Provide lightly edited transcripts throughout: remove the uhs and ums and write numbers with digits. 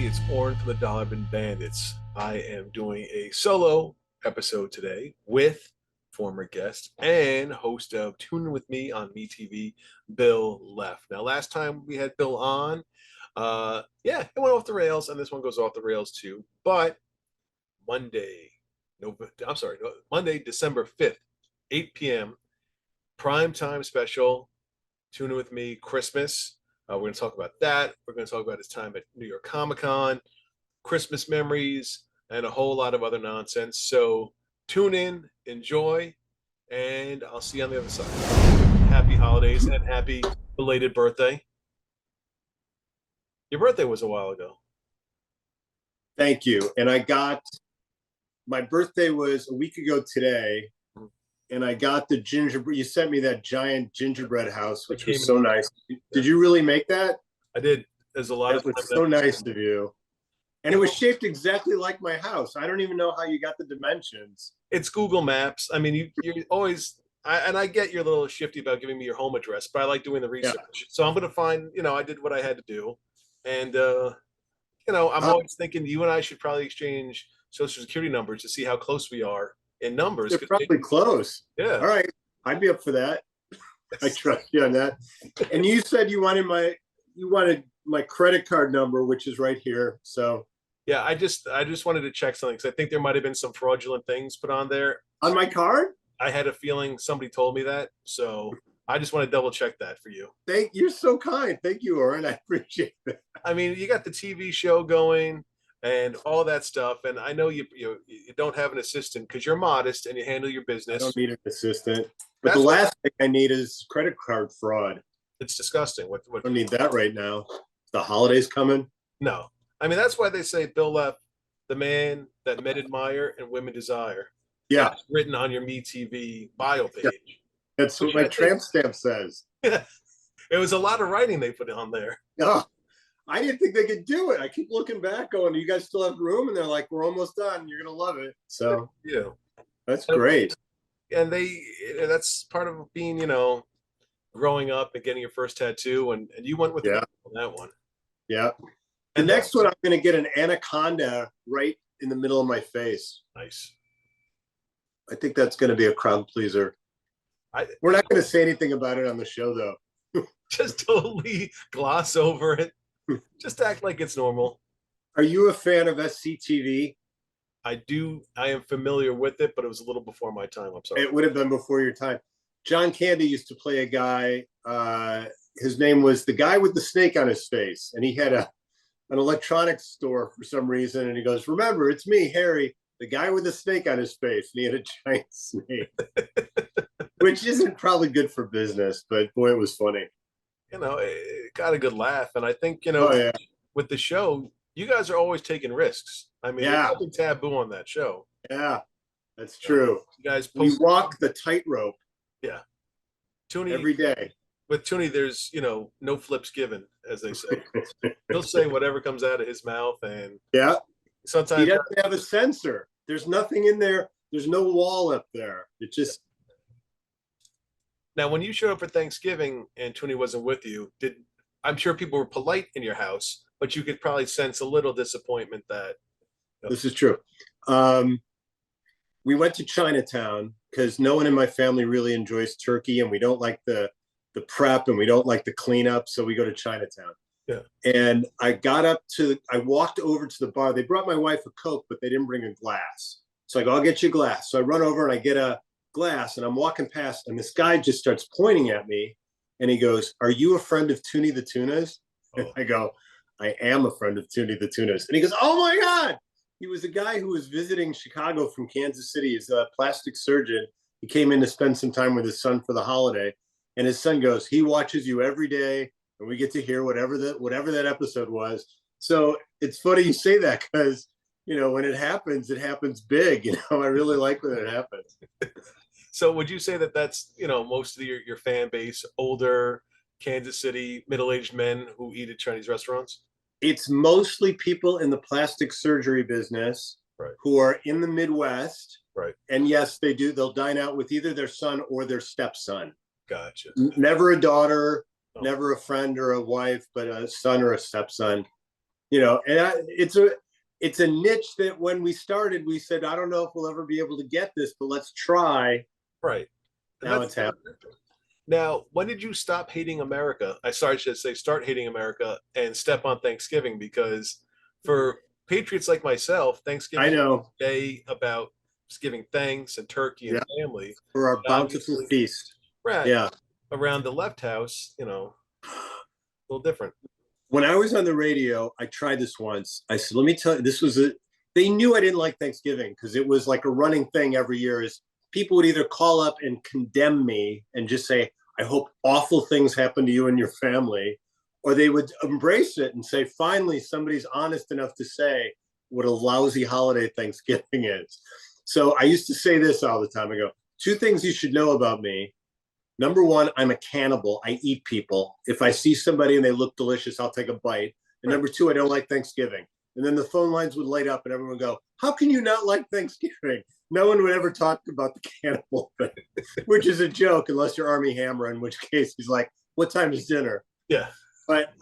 It's Orin from the Dollar Bin Bandits. I am doing a solo episode today with former guest and host of Toon with Me on MeTV, Bill Leff. Now, last time we had Bill on, it went off the rails, and this one goes off the rails too. But Monday, Monday, December 5th, 8 p.m., prime time special, Tune In With Me, Christmas. We're going to talk about that. We're going to talk about his time at New York Comic Con, Christmas memories, and a whole lot of other nonsense. So tune in, enjoy, and I'll see you on the other side. Happy holidays and happy belated birthday. Your birthday was a while ago. Thank you. And my birthday was a week ago today, and I got the gingerbread. You sent me that giant gingerbread house, which was so nice. Did you really make that? I did. There's a lot of That was so nice of you. And it was shaped exactly like my house. I don't even know how you got the dimensions. It's Google Maps. I mean, you always, I get you're a little shifty about giving me your home address, but I like doing the research. Yeah. So I'm going to find, I did what I had to do. And, I'm always thinking you and I should probably exchange social security numbers to see how close we are in numbers. They're probably close. Yeah. All right. I'd be up for that. I trust you on that. And you said you wanted my credit card number, which is right here. So yeah, I just wanted to check something because I think there might have been some fraudulent things put on there. On my card? I had a feeling somebody told me that. So I just want to double check that for you. You're so kind. Thank you, Oren. I appreciate that. I mean, you got the TV show going and all that stuff. And I know you don't have an assistant because you're modest and you handle your business. I don't need an assistant. But the last thing I need is credit card fraud. It's disgusting. What I don't need that right now. The holidays coming. No. I mean, that's why they say Bill Leff, the man that men admire and women desire. Yeah. That's written on your MeTV bio page. Yeah. That's what my tramp stamp says. Yeah. It was a lot of writing they put on there. Oh, I didn't think they could do it. I keep looking back going, you guys still have room? And they're like, we're almost done. You're going to love it. So yeah, that's great. And that's part of being, growing up and getting your first tattoo. And you went with that one. Yeah. The next one, I'm going to get an anaconda right in the middle of my face. Nice. I think that's going to be a crowd pleaser. We're not going to say anything about it on the show, though. Just totally gloss over it. Just act like it's normal. Are you a fan of SCTV? I do. I am familiar with it, but it was a little before my time. I'm sorry. It would have been before your time. John Candy used to play a guy. His name was the guy with the snake on his face, and he had an electronics store for some reason. And he goes, "Remember, it's me, Harry, the guy with the snake on his face." And he had a giant snake, which isn't probably good for business, but boy, it was funny. It got a good laugh. And I think, with the show, you guys are always taking risks. I mean, there's nothing taboo on that show. Yeah, that's true. You guys we walk the tightrope. Yeah. Toonie, every day. With Toonie, there's, no flips given, as they say. He'll say whatever comes out of his mouth. And sometimes he doesn't have a censor. There's nothing in there. There's no wall up there. It just. Now, when you showed up for Thanksgiving and Toonie wasn't with you, I'm sure people were polite in your house, but you could probably sense a little disappointment that. This is true. We went to Chinatown because no one in my family really enjoys turkey, and we don't like the prep, and we don't like the cleanup, so we go to Chinatown. Yeah. And I walked over to the bar. They brought my wife a Coke, but they didn't bring a glass. So I go, "I'll get you a glass." So I run over and I get a glass, and I'm walking past, and this guy just starts pointing at me, and he goes, "Are you a friend of Toonie the Tunas?" And I go, "I am a friend of Toonie the Tunas." And he goes, "Oh my God." He was a guy who was visiting Chicago from Kansas City. He's a plastic surgeon. He came in to spend some time with his son for the holiday. And his son goes, "He watches you every day, and we get to hear whatever that episode was." So it's funny you say that because, when it happens big. I really like when it happens. So would you say that that's, most of your fan base, older Kansas City, middle-aged men who eat at Chinese restaurants? It's mostly people in the plastic surgery business who are in the Midwest. Right. And yes, they do. They'll dine out with either their son or their stepson. Gotcha. Never a daughter, never a friend or a wife, but a son or a stepson. it's a niche that when we started, we said, I don't know if we'll ever be able to get this, but let's try. Right. And Now that's it's happening. now, when did you stop hating America? I sorry, I should say start hating America and step on Thanksgiving because for patriots like myself, I Thanksgiving is know. a day about just giving thanks and turkey and Yeah. family. For our But bountiful obviously, feast. right Yeah. around the left house, a little different. When I was on the radio, I tried this once. I said, let me tell you, they knew I didn't like Thanksgiving because it was like a running thing every year is people would either call up and condemn me and just say, I hope awful things happen to you and your family, or they would embrace it and say, finally, somebody's honest enough to say what a lousy holiday Thanksgiving is. So I used to say this all the time. I go, two things you should know about me. Number one, I'm a cannibal. I eat people. If I see somebody and they look delicious, I'll take a bite. And Right. number two, I don't like Thanksgiving. And then the phone lines would light up and everyone would go, how can you not like Thanksgiving? No one would ever talk about the cannibal thing, which is a joke unless you're Army Hammer, in which case he's like, what time is dinner? Yeah. But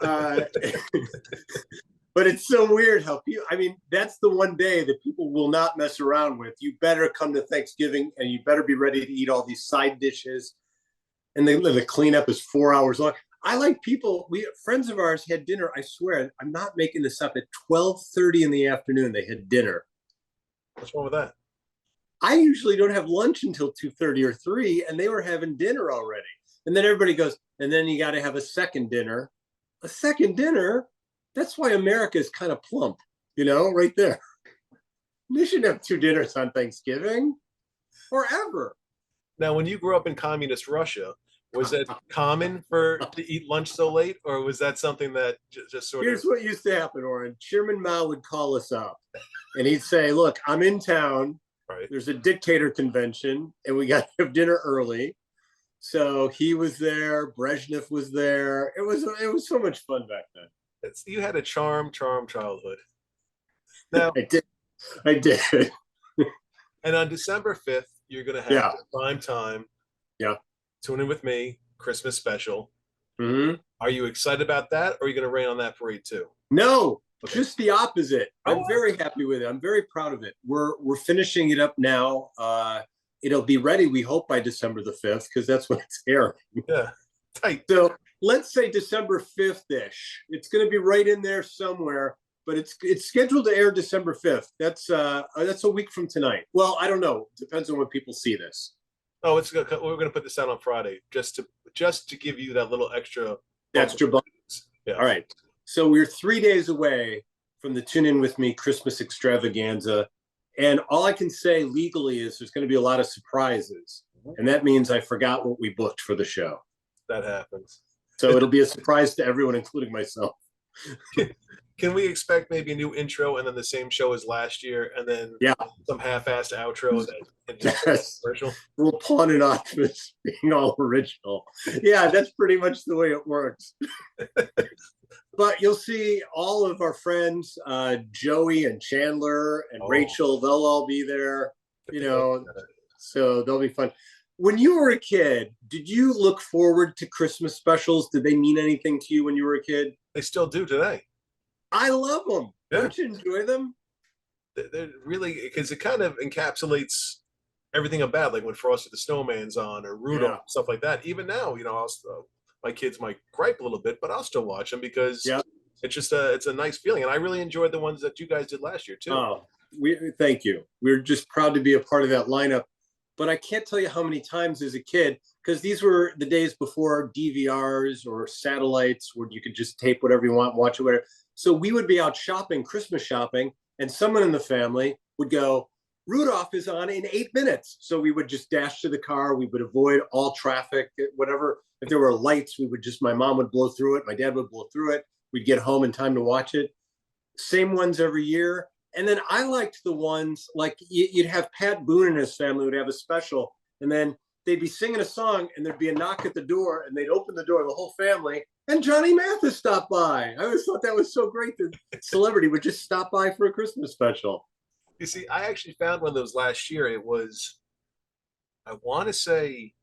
but it's so weird how people, I mean, that's the one day that people will not mess around with. You better come to Thanksgiving and you better be ready to eat all these side dishes and the cleanup is 4 hours long. I like people. We friends of ours had dinner. I swear, I'm not making this up. At 12:30 in the afternoon, they had dinner. What's wrong with that? I usually don't have lunch until 2:30 or 3, and they were having dinner already. And then everybody goes, and then you got to have a second dinner. A second dinner. That's why America is kind of plump, right there. They shouldn't have two dinners on Thanksgiving or ever. Now, when you grew up in communist Russia, was it common to eat lunch so late, or was that something that just sort Here's of what used to happen, Oren. Chairman Mao would call us up and he'd say, look, I'm in town. right? There's a dictator convention and we got to have dinner early. So he was there. Brezhnev was there. It was so much fun back then. You had a charm childhood. Now, I did. I did. and on December 5th, you're going to have Yeah. prime time. Yeah. Tune in with me, Christmas special. Mm-hmm. Are you excited about that, or are you going to rain on that parade too? No, Okay. just the opposite. I'm Oh, very happy with it. I'm very proud of it. We're finishing it up now. It'll be ready, we hope, by December the 5th, because that's when it's airing. yeah, tight. So let's say December 5th-ish. It's going to be right in there somewhere, but it's scheduled to air December 5th. That's a week from tonight. Well, I don't know. Depends on when people see this. Oh, we're going to put this out on Friday just to give you that little extra. Extra bonus. Yeah. All right. So we're 3 days away from the Tune In With Me Christmas extravaganza. And all I can say legally is there's going to be a lot of surprises. And that means I forgot what we booked for the show. That happens. So it'll be a surprise to everyone, including myself. Can we expect maybe a new intro and then the same show as last year, and then some half-assed outro that Yes. commercial? We'll pawn it off as being all original. Yeah, that's pretty much the way it works. But you'll see all of our friends, Joey and Chandler and Rachel, they'll all be there, so they'll be fun. When you were a kid, did you look forward to Christmas specials? Did they mean anything to you when you were a kid? They still do today. I love them. Yeah. Don't you enjoy them? They're really, because it kind of encapsulates everything about, like when Frosty the Snowman's on or Rudolph, stuff like that. Even now, my kids might gripe a little bit, but I'll still watch them because it's just it's a nice feeling. And I really enjoyed the ones that you guys did last year too. Oh, thank you. We're just proud to be a part of that lineup. But I can't tell you how many times as a kid, because these were the days before DVRs or satellites where you could just tape whatever you want, watch it, whatever. So we would be out shopping, Christmas shopping, and someone in the family would go, Rudolph is on in 8 minutes. So we would just dash to the car. We would avoid all traffic, whatever. If there were lights, my mom would blow through it. My dad would blow through it. We'd get home in time to watch it. Same ones every year. And then I liked the ones like you'd have Pat Boone and his family would have a special, and then they'd be singing a song and there'd be a knock at the door and they'd open the door, the whole family, and Johnny Mathis stopped by. I always thought that was so great that celebrity would just stop by for a Christmas special. You see, I actually found one of those last year. It was, I want to say,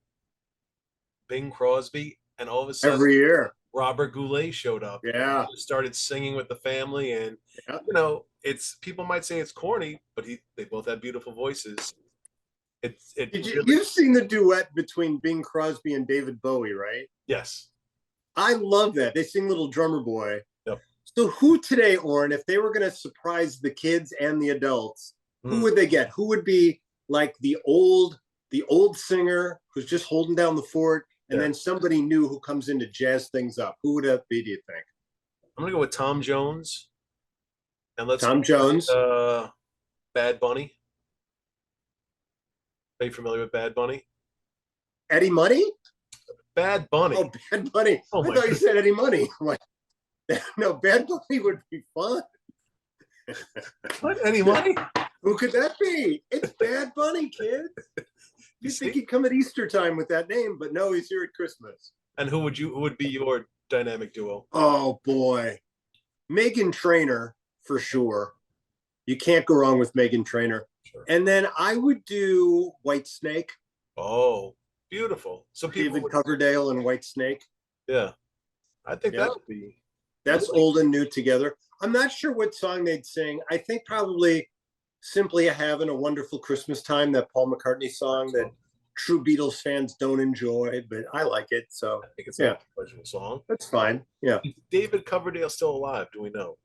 Bing Crosby, and all of a sudden, Every year. Robert Goulet showed up. Yeah. Started singing with the family, and Yeah. it's people might say it's corny, but they both have beautiful voices. It really You've seen the duet between Bing Crosby and David Bowie, right? yes. I love that. They sing Little Drummer Boy. Yep. So who today, Oren, if they were going to surprise the kids and the adults, who would they get? Who would be like the old singer who's just holding down the fort, and then somebody new who comes in to jazz things up? Who would that be, do you think? I'm gonna go with Tom Jones, and let's Tom Jones. Bad Bunny. Are you familiar with Bad Bunny? Eddie Money? Bad Bunny. Oh, Bad Bunny. Oh, I thought you said Eddie Money. I'm like, no, Bad Bunny would be fun. What? Eddie Money? Who could that be? It's Bad Bunny, kids. You think he'd come at Easter time with that name, but no, he's here at Christmas. And who would be your dynamic duo? Oh boy, Meghan Trainor for sure. You can't go wrong with Meghan Trainor. Sure. And then I would do White Snake. Oh, beautiful. So David Coverdale and White Snake. Yeah, I think that would be. That's old and new together. I'm not sure what song they'd sing. I think probably Simply Having a Wonderful Christmas Time, that Paul McCartney song that true Beatles fans don't enjoy, but I like it. So I think it's a pleasurable song. That's fine. Yeah. Is David Coverdale still alive? Do we know?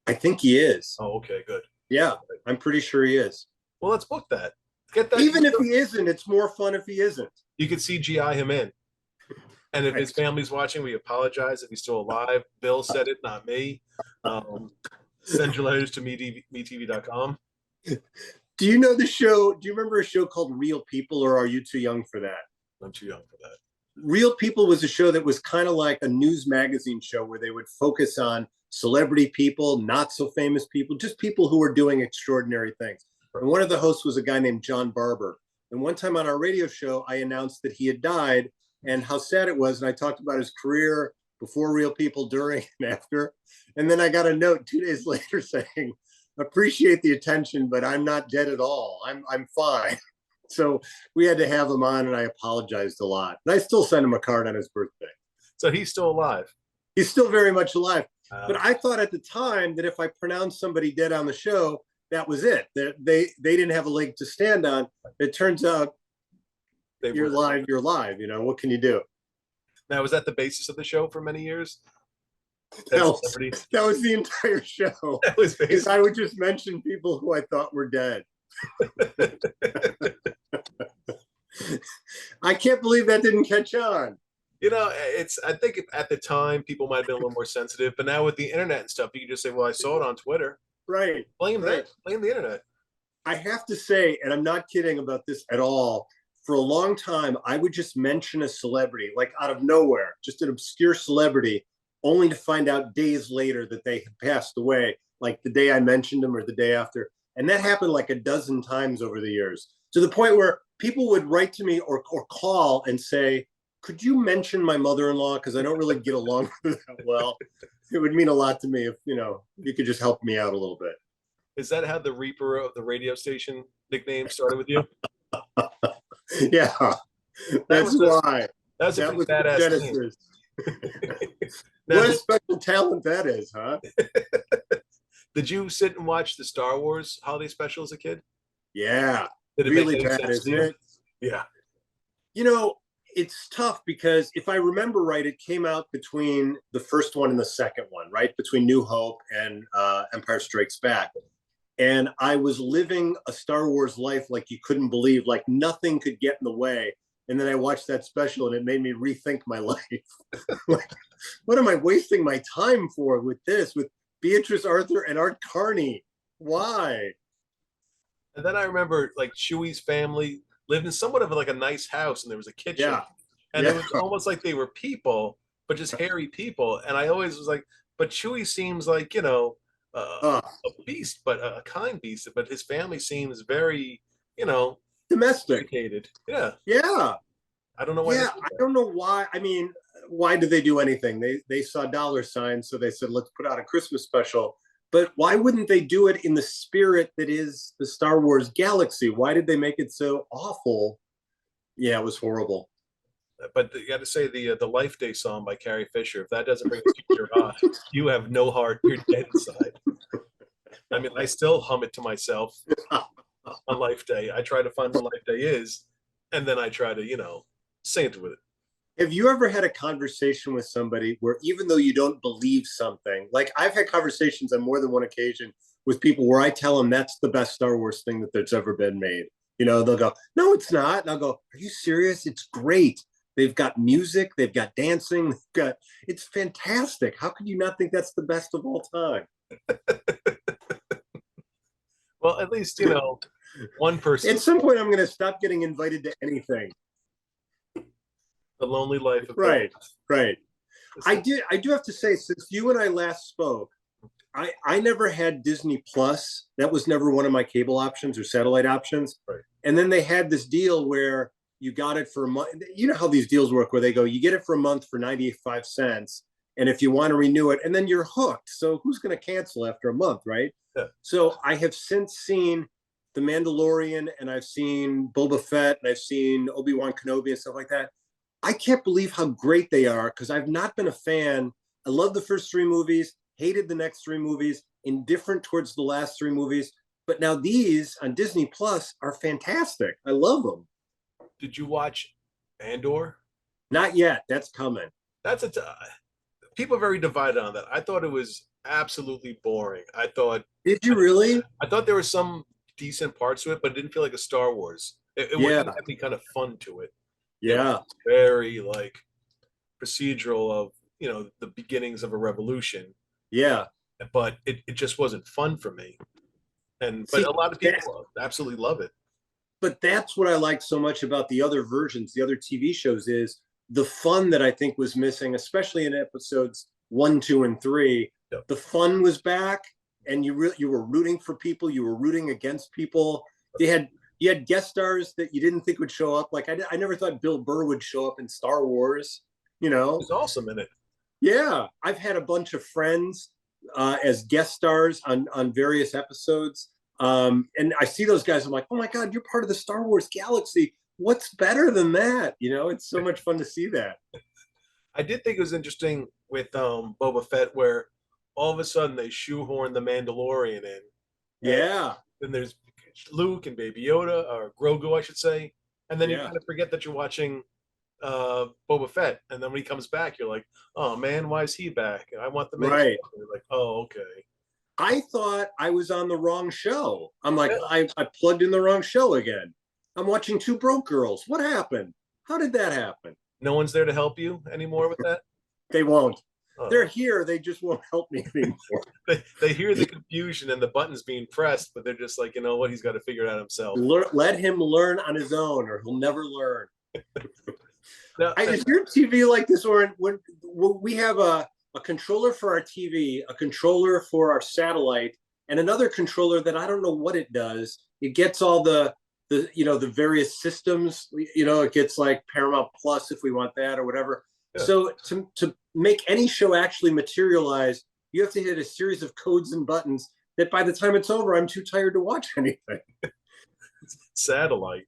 I think he is. Oh, okay, good. Yeah, I'm pretty sure he is. Well, let's book that. Get that. Even if he isn't, it's more fun if he isn't. You could CGI him in. And if his family's watching, we apologize if he's still alive. Bill said it, not me. Send your letters to metv.com. Do you know the show? Do you remember a show called Real People, or are you too young for that? I'm too young for that. Real People was a show that was kind of like a news magazine show where they would focus on celebrity people, not so famous people, just people who were doing extraordinary things. And one of the hosts was a guy named John Barber. And one time on our radio show, I announced that he had died and how sad it was. And I talked about his career before Real People, during, and after. And then I got a note 2 days later saying, appreciate the attention, but I'm not dead at all. I'm fine. So we had to have him on, and I apologized a lot. And I still sent him a card on his birthday. So he's still alive. He's still very much alive. But I thought at the time that if I pronounced somebody dead on the show, that was it. They didn't have a leg to stand on. It turns out you're live. You know, what can you do? Now, was that the basis of the show for many years? That was the entire show. That was because I would just mention people who I thought were dead. I can't believe that didn't catch on. You know, I think at the time people might have been a little more sensitive, but now with the internet and stuff, you can just say, well, I saw it on Twitter. Right. Blame the internet. I have to say, and I'm not kidding about this at all, for a long time, I would just mention a celebrity, like out of nowhere, just an obscure celebrity, only to find out days later that they had passed away, like the day I mentioned them or the day after. And that happened like a dozen times over the years, to the point where people would write to me or call and say, could you mention my mother-in-law? Because I don't really get along with her that well. It would mean a lot to me if, you could just help me out a little bit. Is that how the Reaper of the radio station nickname started with you? Yeah, that's why. That was a badass name. What a special talent that is, huh? Did you sit and watch the Star Wars holiday special as a kid? Yeah. Did it really bad, isn't it? Yeah. It's tough because if I remember right, it came out between the first one and the second one, right? Between New Hope and Empire Strikes Back. And I was living a Star Wars life like you couldn't believe, like nothing could get in the way. And then I watched that special and it made me rethink my life. Like, what am I wasting my time for with this, with Beatrice Arthur and Art Carney? Why? And then I remember like Chewie's family lived in somewhat of like a nice house, and there was a kitchen. Yeah. And it was almost like they were people, but just hairy people. And I always was like, but Chewie seems like, a beast, but a kind beast. But his family seems very, domesticated. Yeah. Yeah. I don't know why. Yeah, I don't know why. I mean, why did they do anything? They saw dollar signs, so they said, let's put out a Christmas special. But why wouldn't they do it in the spirit that is the Star Wars galaxy? Why did they make it so awful? Yeah, it was horrible. But you got to say the Life Day song by Carrie Fisher. If that doesn't bring a tear to your eye, you have no heart. You're dead inside. I mean, I still hum it to myself on Life Day. I try to find what Life Day is, and then I try to, sing it with it. Have you ever had a conversation with somebody where even though you don't believe something, like I've had conversations on more than one occasion with people where I tell them that's the best Star Wars thing that there's ever been made. They'll go, no, it's not. And I'll go, are you serious? It's great. They've got music, they've got dancing, it's fantastic. How could you not think that's the best of all time? Well, at least, one person. At some point, I'm going to stop getting invited to anything. The lonely life of right. I do have to say, since you and I last spoke, I never had Disney Plus. That was never one of my cable options or satellite options. Right. And then they had this deal where you got it for a month. You know how these deals work, where they go, you get it for a month for 95 cents. And if you want to renew it, and then you're hooked. So who's going to cancel after a month, right? Yeah. So I have since seen The Mandalorian, and I've seen Boba Fett, and I've seen Obi-Wan Kenobi and stuff like that. I can't believe how great they are, because I've not been a fan. I love the first three movies, hated the next three movies, indifferent towards the last three movies. But now these on Disney Plus are fantastic. I love them. Did you watch Andor? Not yet. That's coming. People are very divided on that. I thought it was absolutely boring. Did you really? I thought there were some decent parts to it, but it didn't feel like a Star Wars. It wasn't any kind of fun to it. Yeah. It was very like procedural of, the beginnings of a revolution. Yeah. But it just wasn't fun for me. But a lot of people absolutely love it. But that's what I like so much about the other versions, the other TV shows, is the fun that I think was missing, especially in episodes 1, 2, and 3. Yep. The fun was back, and you were rooting for people, you were rooting against people. You had guest stars that you didn't think would show up. Like I never thought Bill Burr would show up in Star Wars. He was awesome in it. Yeah, I've had a bunch of friends as guest stars on various episodes. And I see those guys, I'm like, oh my God, you're part of the Star Wars galaxy. What's better than that? It's so much fun to see that. I did think it was interesting with Boba Fett, where all of a sudden they shoehorn the Mandalorian in. Yeah. Then there's Luke and Baby Yoda, or Grogu, I should say. And then you kind of forget that you're watching Boba Fett. And then when he comes back, you're like, oh man, why is he back? I want the Mandalorian. Right. You're like, oh, okay. I thought I was on the wrong show. I'm like, I plugged in the wrong show again. I'm watching Two Broke Girls. What happened? How did that happen? No one's there to help you anymore with that? They won't. They're here. They just won't help me anymore. they hear the confusion and the buttons being pressed, but they're just like, you know what? He's got to figure it out himself. Let him learn on his own, or he'll never learn. Now, is your TV like this, or when we have a controller for our TV, a controller for our satellite, and another controller that I don't know what it does. It gets all the various systems. It gets like Paramount Plus if we want that or whatever. Yeah. So to make any show actually materialize, you have to hit a series of codes and buttons that by the time it's over, I'm too tired to watch anything. Satellite.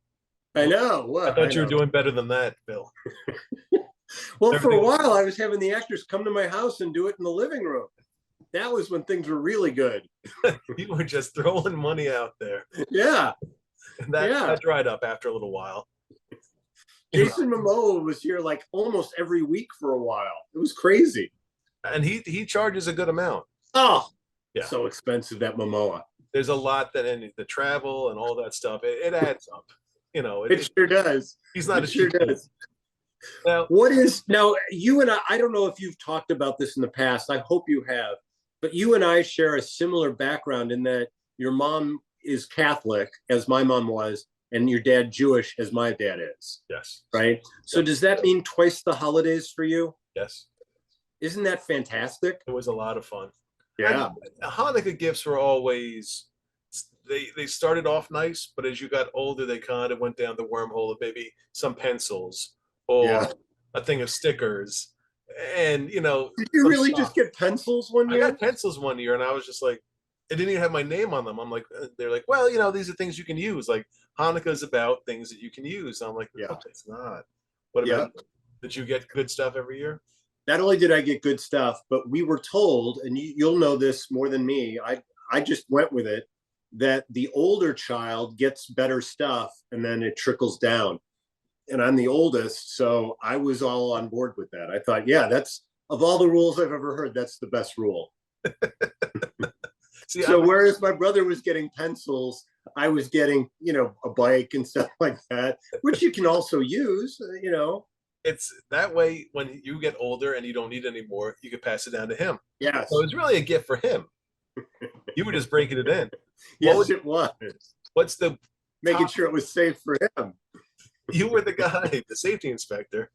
I know. Well, I thought you were doing better than that, Bill. Well, for a while, I was having the actors come to my house and do it in the living room. That was when things were really good. You were just throwing money out there. Yeah. And that dried up after a little while. Jason Momoa was here like almost every week for a while. It was crazy. And he charges a good amount. Oh, yeah. So expensive, that Momoa. There's a lot that in the travel and all that stuff. It adds up. It sure does. He's not a sure does. Now, you and I don't know if you've talked about this in the past. I hope you have. But you and I share a similar background in that your mom is Catholic, as my mom was, and your dad Jewish, as my dad is. Yes. Right? So does that mean twice the holidays for you? Yes. Isn't that fantastic? It was a lot of fun. Yeah. And Hanukkah gifts were always, they started off nice, but as you got older, they kind of went down the wormhole of maybe some pencils or a thing of stickers. And, Did you really just get pencils one year? I got pencils one year, and I was just like, it didn't even have my name on them. I'm like, they're like, well, these are things you can use. Like Hanukkah is about things that you can use. I'm like, no, it's not. What about you? Did you get good stuff every year? Not only did I get good stuff, but we were told, and you'll know this more than me. I just went with it that the older child gets better stuff, and then it trickles down. And I'm the oldest, so I was all on board with that. I thought, yeah, that's of all the rules I've ever heard, that's the best rule. See, So whereas my brother was getting pencils, I was getting, a bike and stuff like that, which you can also use. it's that way when you get older and you don't need it anymore, you can pass it down to him. So Yes. it's really a gift for him. You were just breaking it in. Yes, it was. What's the Making top? sure it was safe for him. You were the guy, the safety inspector.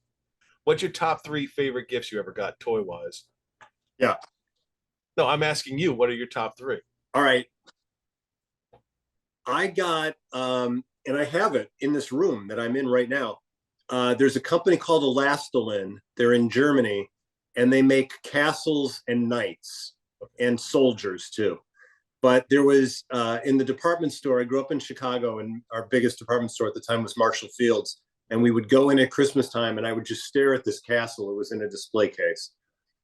What's your top three favorite gifts you ever got, toy wise? Yeah. No, I'm asking you. What are your top three? All right. I got, and I have it in this room that I'm in right now. There's a company called Elastalin. They're in Germany, and they make castles and knights and soldiers too. But there was in the department store, I grew up in Chicago, and our biggest department store at the time was Marshall Field's. And we would go in at Christmas time, and I would just stare at this castle. It was in a display case.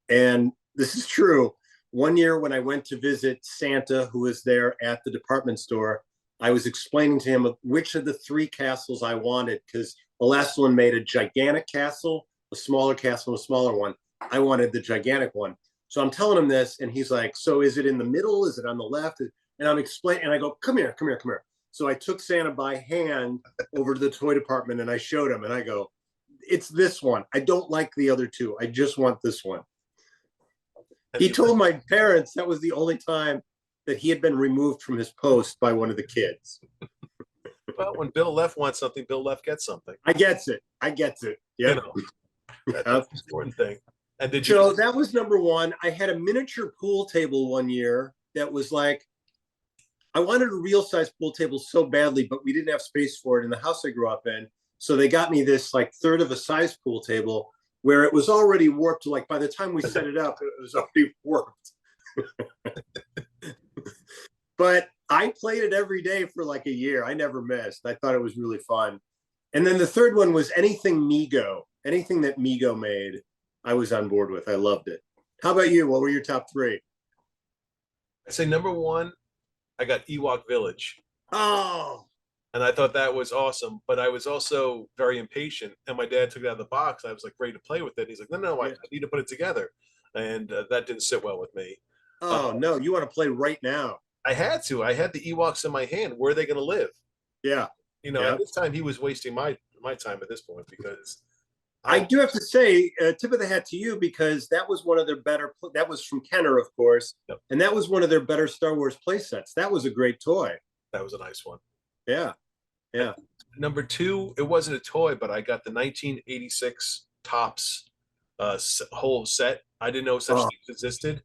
And this is true. One year when I went to visit Santa, who was there at the department store, I was explaining to him which of the three castles I wanted, because the last one made a gigantic castle, a smaller castle, and a smaller one. I wanted the gigantic one. So I'm telling him this, and he's like, so is it in the middle? Is it on the left? And I'm explaining, and I go, come here, come here, come here. So I took Santa by hand over to the toy department, and I showed him, and I go, it's this one. I don't like the other two. I just want this one. He told my parents that was the only time that he had been removed from his post by one of the kids. Well, when Bill Leff wants something, Bill Leff gets something. I gets it. Yeah. That's the important thing. And did So that was number one. I had a miniature pool table one year that was like, I wanted a real size pool table so badly, but we didn't have space for it in the house I grew up in. So they got me this like third of a size pool table where it was already warped. Like by the time we set it up, it was already warped. But I played it every day for like a year. I never missed. I thought it was really fun. And then the third one was anything Mego, anything that Mego made, I was on board with. I loved it. How about you? What were your top three? I say number one, I got Ewok Village. Oh, And I thought that was awesome, but I was also very impatient. And my dad took it out of the box. I was like ready to play with it. He's like, no, I need to put it together. And that didn't sit well with me. oh no, you want to play right now? I had to. I had the Ewoks in my hand. Where are they going to live? Yeah. At this time, he was wasting my time at this point because I do have to say, tip of the hat to you, because that was one of their better. That was from Kenner, of course, Yep. And that was one of their better Star Wars play sets. That was a great toy. That was a nice one. Yeah. And number two, it wasn't a toy, but I got the 1986 Topps whole set. I didn't know such things existed.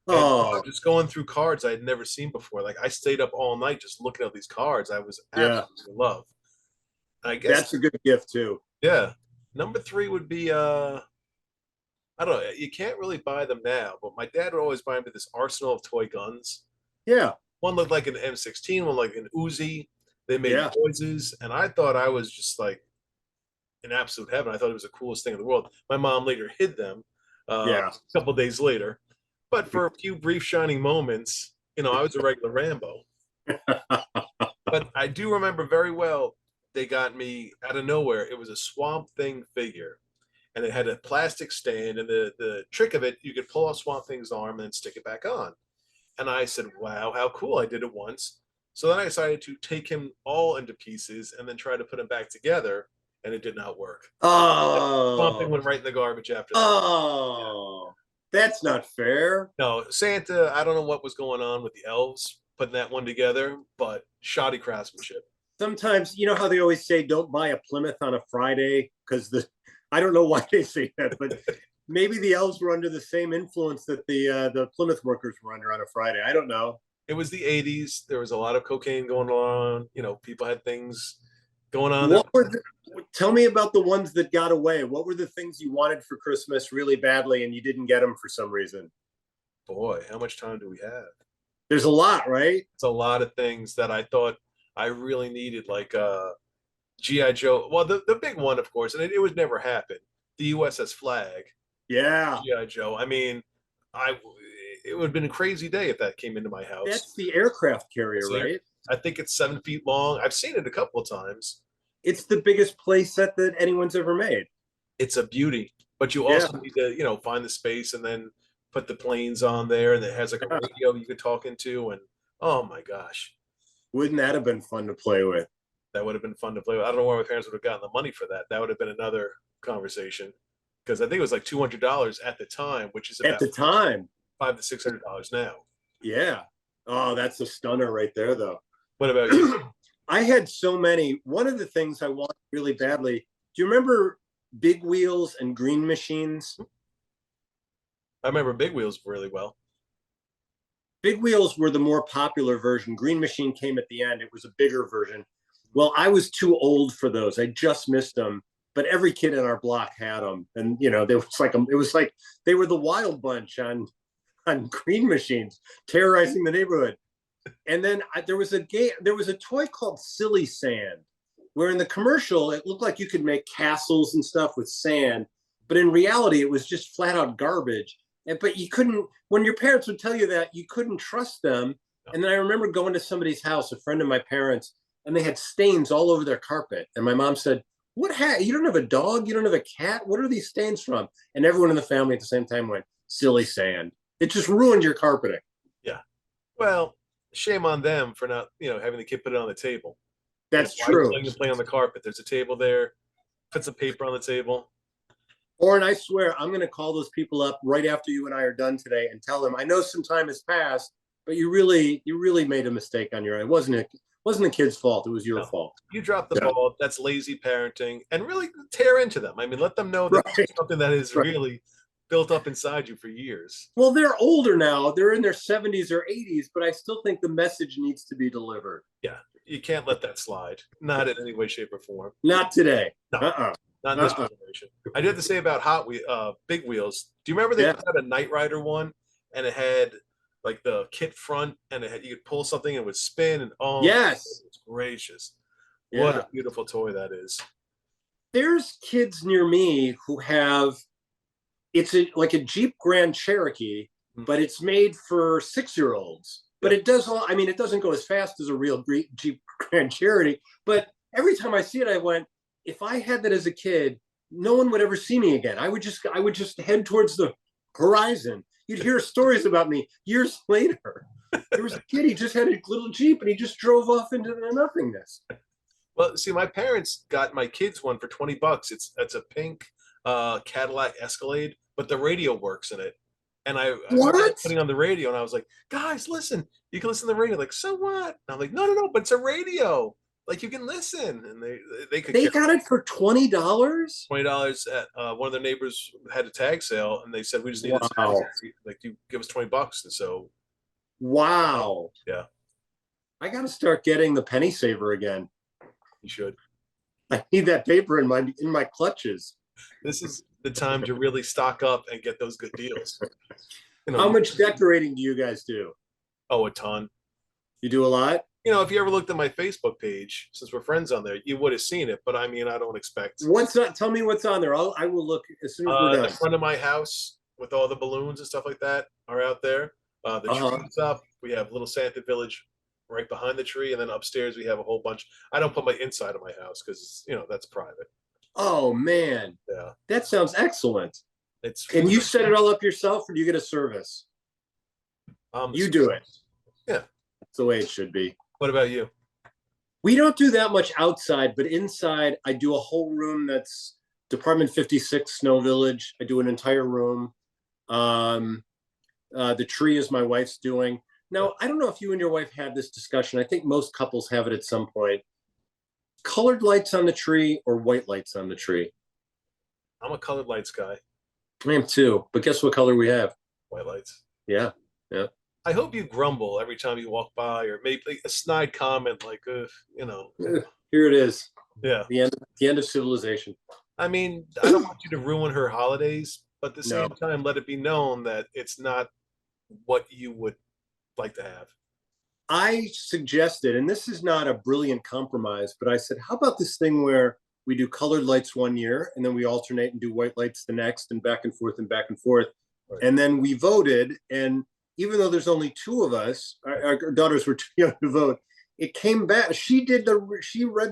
And just going through cards I had never seen before. Like I stayed up all night just looking at these cards. I was absolutely in love. I guess that's a good gift too. Yeah. Number three would be I don't know. You can't really buy them now, but my dad would always buy me this arsenal of toy guns. Yeah. One looked like an M16, one like an Uzi. They made noises, and I thought I was just like in absolute heaven. I thought it was the coolest thing in the world. My mom later hid them a couple of days later. But for a few brief shining moments, I was a regular Rambo. But I do remember very well, they got me out of nowhere. It was a Swamp Thing figure, and it had a plastic stand. And the trick of it, you could pull off Swamp Thing's arm and then stick it back on. And I said, wow, how cool. I did it once. So then I decided to take him all into pieces and then try to put him back together, and it did not work. Swamp Thing went right in the garbage after that. Oh. That's not fair. No, Santa, I don't know what was going on with the elves putting that one together, but shoddy craftsmanship. Sometimes, you know how they always say, don't buy a Plymouth on a Friday? Because I don't know why they say that, but maybe the elves were under the same influence that the Plymouth workers were under on a Friday. I don't know. It was the 80s. There was a lot of cocaine going on. People had things going on. Tell me about the ones that got away. What were the things you wanted for Christmas really badly and you didn't get them for some reason? Boy, how much time do we have? There's a lot, right? It's a lot of things that I thought I really needed, like G.I. Joe. Well, the big one, of course, and it would never happen, the USS Flag, Yeah. GI Joe. I mean, I it would have been a crazy day if that came into my house. That's the aircraft carrier, See, right? I think it's 7 feet long. I've seen it a couple of times. It's the biggest play set that anyone's ever made. It's a beauty, but you Yeah. also need to, find the space and then put the planes on there, and it has like a Yeah. radio you could talk into, and oh my gosh, Wouldn't that have been fun to play with? that would have been fun to play with. I don't know where my parents would have gotten the money for that. That would have been another conversation because I think it was like $200 at the time, which is At about the time. $500 to $600 now. Yeah. Oh, that's a stunner right there, though. What about you? I had so many. One of the things I wanted really badly. Do you remember Big Wheels and Green Machines? I remember Big Wheels really well. Big Wheels were the more popular version. Green Machine came at the end. It was a bigger version. Well, I was too old for those. I just missed them. But every kid in our block had them, and there was like it was like they were the Wild Bunch on Green Machines, terrorizing the neighborhood. And then there was a game. There was a toy called Silly Sand, where in the commercial it looked like you could make castles and stuff with sand, but in reality it was just flat out garbage. But you couldn't. When your parents would tell you that, you couldn't trust them. And then I remember going to somebody's house, a friend of my parents, and they had stains all over their carpet. And my mom said, "What? You don't have a dog? You don't have a cat? What are these stains from?" And everyone in the family at the same time went, "Silly Sand. It just ruined your carpeting." Yeah. Well, shame on them for not, having the kid put it on the table. That's Why are you true. letting them play on the carpet? There's a table there. Put some paper on the table. Oren, I swear, I'm going to call those people up right after you and I are done today and tell them, I know some time has passed, but you really made a mistake on your end. It wasn't the kid's fault. It was your No. fault. You drop the Yeah. ball. That's lazy parenting, and really tear into them. I mean, let them know that Right. it's something that is Right. really built up inside you for years. Well, they're older now. They're in their 70s or 80s, but I still think the message needs to be delivered. Yeah, you can't let that slide. Not in any way, shape, or form. Not today. No, Uh-uh. not in this Uh-uh. generation. I did have to say about Big Wheels. Do you remember they Yeah. had a Knight Rider one, and it had like the kit front, and you could pull something and it would spin, and oh, Yes. it's gracious! What Yeah. a beautiful toy that is. There's kids near me who have like a Jeep Grand Cherokee, but it's made for 6-year-olds. But it does. I mean, it doesn't go as fast as a real Jeep Grand Cherokee. But every time I see it, I went, if I had that as a kid, no one would ever see me again. I would just head towards the horizon. You'd hear stories about me years later. There was a kid, he just had a little Jeep and he just drove off into the nothingness. Well, see, my parents got my kids one for $20. It's a pink Cadillac Escalade, but the radio works in it. And I remember putting on the radio, and I was like, "Guys, listen! You can listen to the radio." Like, so what? And I'm like, "No, but it's a radio. Like, you can listen." And they got it for $20. $20 at one of their neighbors had a tag sale, and they said we just need this. Like, you give us $20, and so. Wow. Yeah. I got to start getting the penny saver again. You should. I need that paper in my clutches. This is the time to really stock up and get those good deals. How much decorating do you guys do? Oh, a ton. You do a lot? If you ever looked at my Facebook page, since we're friends on there, you would have seen it. But I mean, I don't expect. Tell me what's on there. I will look as soon as we're done. The front of my house with all the balloons and stuff like that are out there. The tree's up. We have Little Santa Village right behind the tree, and then upstairs we have a whole bunch. I don't put my inside of my house because that's private. Oh man, yeah, that sounds excellent. Can you set it all up yourself, or do you get a service? You do it. Yeah, that's the way it should be. What about you? We don't do that much outside, but inside I do a whole room that's Department 56 Snow Village. I do an entire room. The tree is my wife's doing. Now, I don't know if you and your wife had this discussion. I think most couples have it at some point. Colored lights on the tree or white lights on the tree? I'm a colored lights guy. I am too, but guess what color we have? White lights. Yeah. I hope you grumble every time you walk by, or maybe a snide comment like, Here it is. Yeah. The end of civilization. I mean, I don't want you to ruin her holidays, but at the same time, let it be known that it's not what you would like to have. I suggested, and this is not a brilliant compromise, but I said, how about this thing where we do colored lights one year, and then we alternate and do white lights the next, and back and forth and back and forth. Right. And then we voted, and even though there's only two of us, our daughters were too young to vote. It came back. She read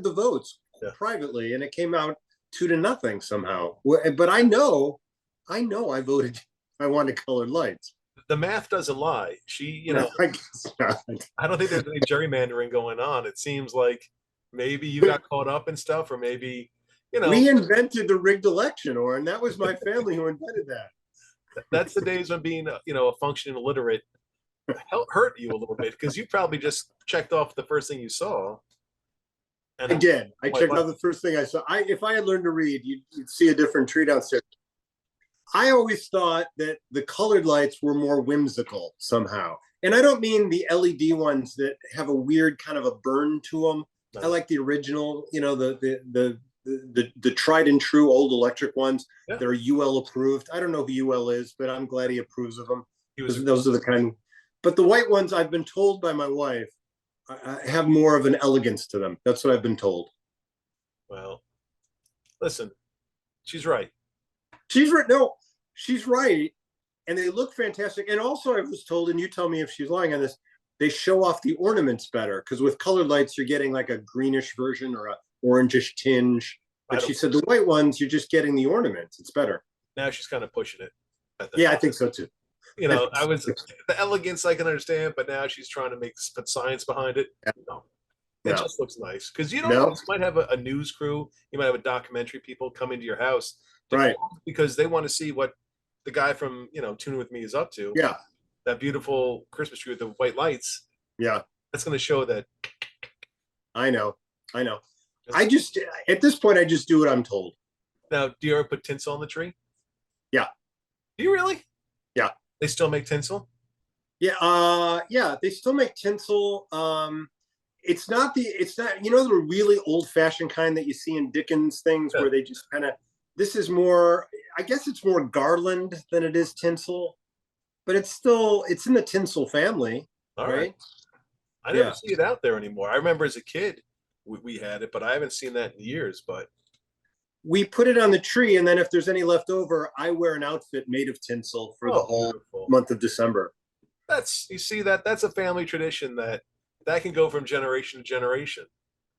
the votes privately, and it came out 2-0 somehow. But I know I voted. I wanted colored lights. The math doesn't lie. She, No, I guess not. I don't think there's any gerrymandering going on. It seems like maybe you got caught up in stuff, or maybe, We invented the rigged election, and that was my family who invented that. that's the days when being, a functioning illiterate hurt you a little bit, because you probably just checked off the first thing you saw. And I did. I checked out the first thing I saw. If I had learned to read, you'd see a different tree downstairs. I always thought that the colored lights were more whimsical somehow. And I don't mean the LED ones that have a weird kind of a burn to them. No. I like the original, the tried and true old electric ones. Yeah. That are UL approved. I don't know who UL is, but I'm glad he approves of them. Those are the kind. But the white ones, I've been told by my wife, have more of an elegance to them. That's what I've been told. Well, listen, she's right. She's right. No, she's right. And they look fantastic. And also I was told, and you tell me if she's lying on this, they show off the ornaments better, because with colored lights, you're getting like a greenish version or a orangish tinge. But she said the white ones, you're just getting the ornaments. It's better. Now she's kind of pushing it. Yeah, I think so too. The elegance I can understand, but now she's trying to put science behind it. No. It just looks nice, because you might have a news crew, you might have a documentary people come into your house, right? Because they want to see what the guy from Toon with Me is up to. Yeah, that beautiful Christmas tree with the white lights. Yeah, that's going to show that. I know. I just at this point I just do what I'm told. Now, do you ever put tinsel on the tree? Yeah. Do you really? Yeah. They still make tinsel? Yeah, they still make tinsel. It's not the really old-fashioned kind that you see in Dickens things, where they just kind of, this is more, I guess it's more garland than it is tinsel, but it's in the tinsel family. All right. I never see it out there anymore. I remember as a kid we had it, but I haven't seen that in years. But we put it on the tree, and then if there's any left over, I wear an outfit made of tinsel for the whole month of December. That's a family tradition that can go from generation to generation.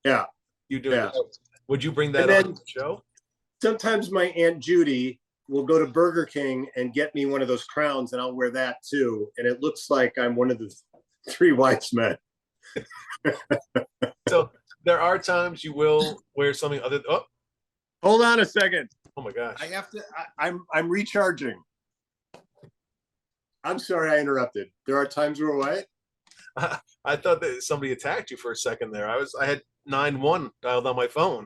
Yeah. You do it. Would you bring that on the show? Sometimes my Aunt Judy will go to Burger King and get me one of those crowns, and I'll wear that too. And it looks like I'm one of the three wise men. So there are times you will wear something other. Oh, hold on a second. Oh my gosh! I have to. I'm recharging. I'm sorry I interrupted. There are times where what? I thought that somebody attacked you for a second there. I had 911 dialed on my phone,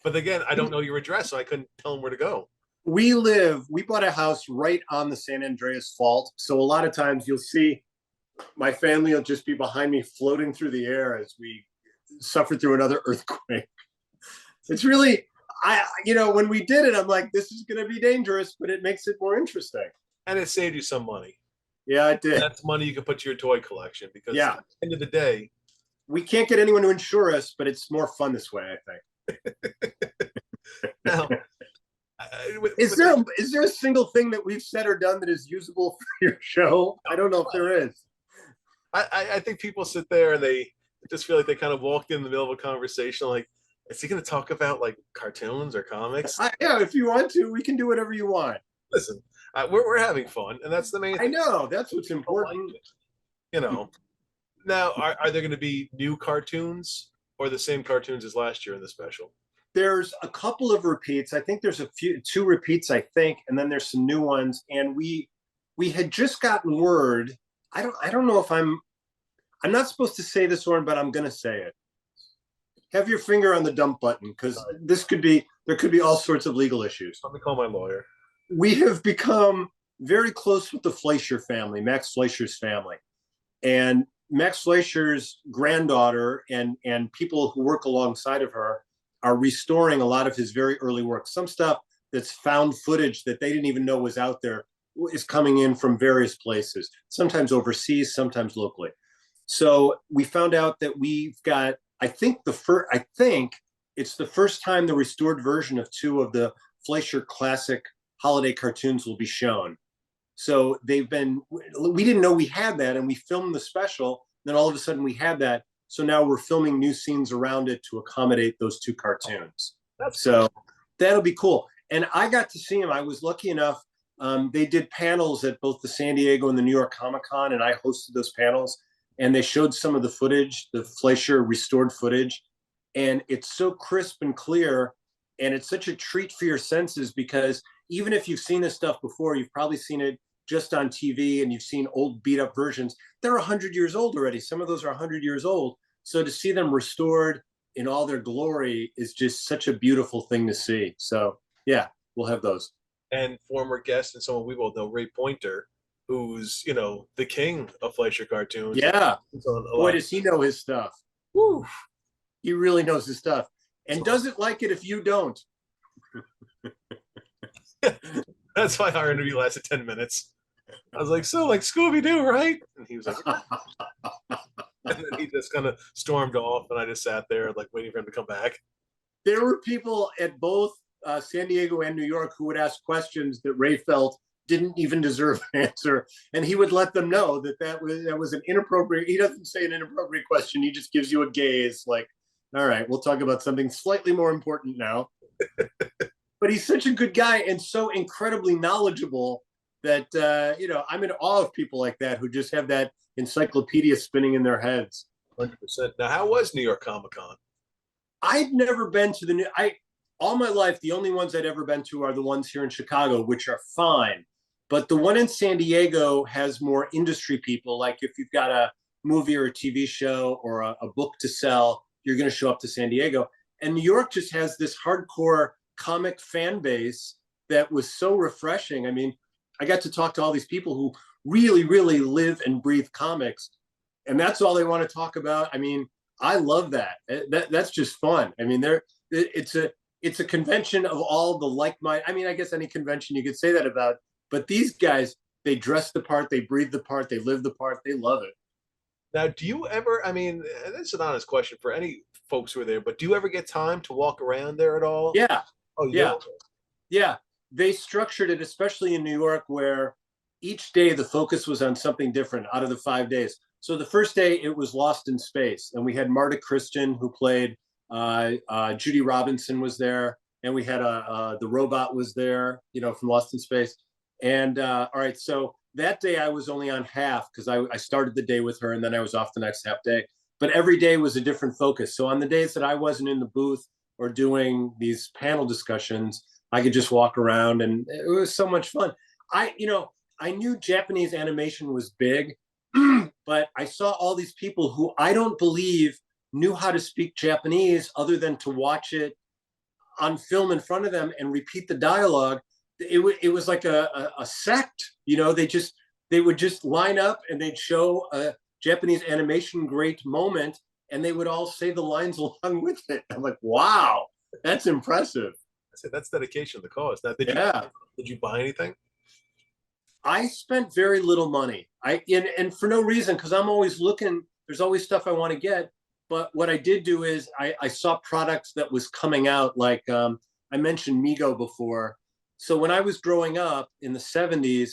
but again, I don't know your address, so I couldn't tell them where to go. We bought a house right on the San Andreas Fault, so a lot of times you'll see my family will just be behind me floating through the air as we suffer through another earthquake. It's really, when we did it, I'm like, this is going to be dangerous, but it makes it more interesting. And it saved you some money. Yeah, it did. That's money you can put to your toy collection, because at the end of the day, we can't get anyone to insure us, but it's more fun this way, I think. Now, is there a single thing that we've said or done that is usable for your show? I don't know if there is. I think people sit there and they just feel like they kind of walked in the middle of a conversation, like, is he going to talk about like cartoons or comics? Yeah, if you want to, we can do whatever you want. Listen, we're having fun, and that's the main thing. I know, that's what's important. Now, are there going to be new cartoons or the same cartoons as last year in the special? There's a couple of repeats. I think there's two repeats, I think, and then there's some new ones. And we had just gotten word. I don't know if I'm not supposed to say this one, but I'm going to say it. Have your finger on the dump button, because there could be all sorts of legal issues. Let me call my lawyer. We have become very close with the Fleischer family, Max Fleischer's family. And Max Fleischer's granddaughter and people who work alongside of her are restoring a lot of his very early work. Some stuff that's found footage that they didn't even know was out there is coming in from various places, sometimes overseas, sometimes locally. So we found out that we've got, I think it's the first time the restored version of two of the Fleischer classic holiday cartoons will be shown. So we didn't know we had that, and we filmed the special. Then all of a sudden we had that. So now we're filming new scenes around it to accommodate those two cartoons. So that'll be cool. And I got to see them. I was lucky enough. They did panels at both the San Diego and the New York Comic-Con, and I hosted those panels. And they showed some of the footage, the Fleischer restored footage. And it's so crisp and clear. And it's such a treat for your senses, because even if you've seen this stuff before, you've probably seen it just on TV and you've seen old beat up versions. They're 100 years old already. Some of those are 100 years old. So to see them restored in all their glory is just such a beautiful thing to see. So yeah, we'll have those. And former guest and someone we both know, Ray Pointer, who's, you know, the king of Fleischer cartoons. Yeah. Boy, does he know his stuff. Woo. He really knows his stuff and doesn't like it if you don't. That's why our interview lasted 10 minutes. I was like, so like Scooby-Doo, right? And he was like, and then he just kind of stormed off, and I just sat there like waiting for him to come back. There were people at both San Diego and New York who would ask questions that Ray felt didn't even deserve an answer, and he would let them know that was an inappropriate. He doesn't say an inappropriate question. He just gives you a gaze, like, all right, we'll talk about something slightly more important now. But he's such a good guy and so incredibly knowledgeable that I'm in awe of people like that who just have that encyclopedia spinning in their heads. 100%. Now, how was New York Comic-Con? I'd never been to all my life. The only ones I'd ever been to are the ones here in Chicago, which are fine. But the one in San Diego has more industry people. Like if you've got a movie or a TV show or a book to sell, you're going to show up to San Diego. And New York just has this hardcore comic fan base that was so refreshing. I mean, I got to talk to all these people who really, really live and breathe comics, and that's all they want to talk about. I mean, I love that. That's just fun. I mean, it's a convention of all the like-minded. I mean, I guess any convention you could say that about, but these guys, they dress the part, they breathe the part, they live the part, they love it. Now, do you ever, I mean, this is an honest question for any folks who are there, but do you ever get time to walk around there at all? Yeah. Oh, yeah. Yeah. They structured it, especially in New York, where each day the focus was on something different out of the 5 days. So the first day it was Lost in Space, and we had Marta Christian, who played Judy Robinson, was there, and we had the robot was there, from Lost in Space. And all right, so that day I was only on half because I started the day with her, and then I was off the next half day. But every day was a different focus. So on the days that I wasn't in the booth or doing these panel discussions, I could just walk around, and it was so much fun. I knew Japanese animation was big, but I saw all these people who I don't believe knew how to speak Japanese other than to watch it on film in front of them and repeat the dialogue. It was like a sect, they would just line up and they'd show a Japanese animation great moment, and they would all say the lines along with it. I'm like, wow, that's impressive. I said, that's dedication to the cause. Now, did you buy anything? I spent very little money. And for no reason, because I'm always looking. There's always stuff I want to get. But what I did do is I saw products that was coming out. Like I mentioned Mego before. So when I was growing up in the 70s,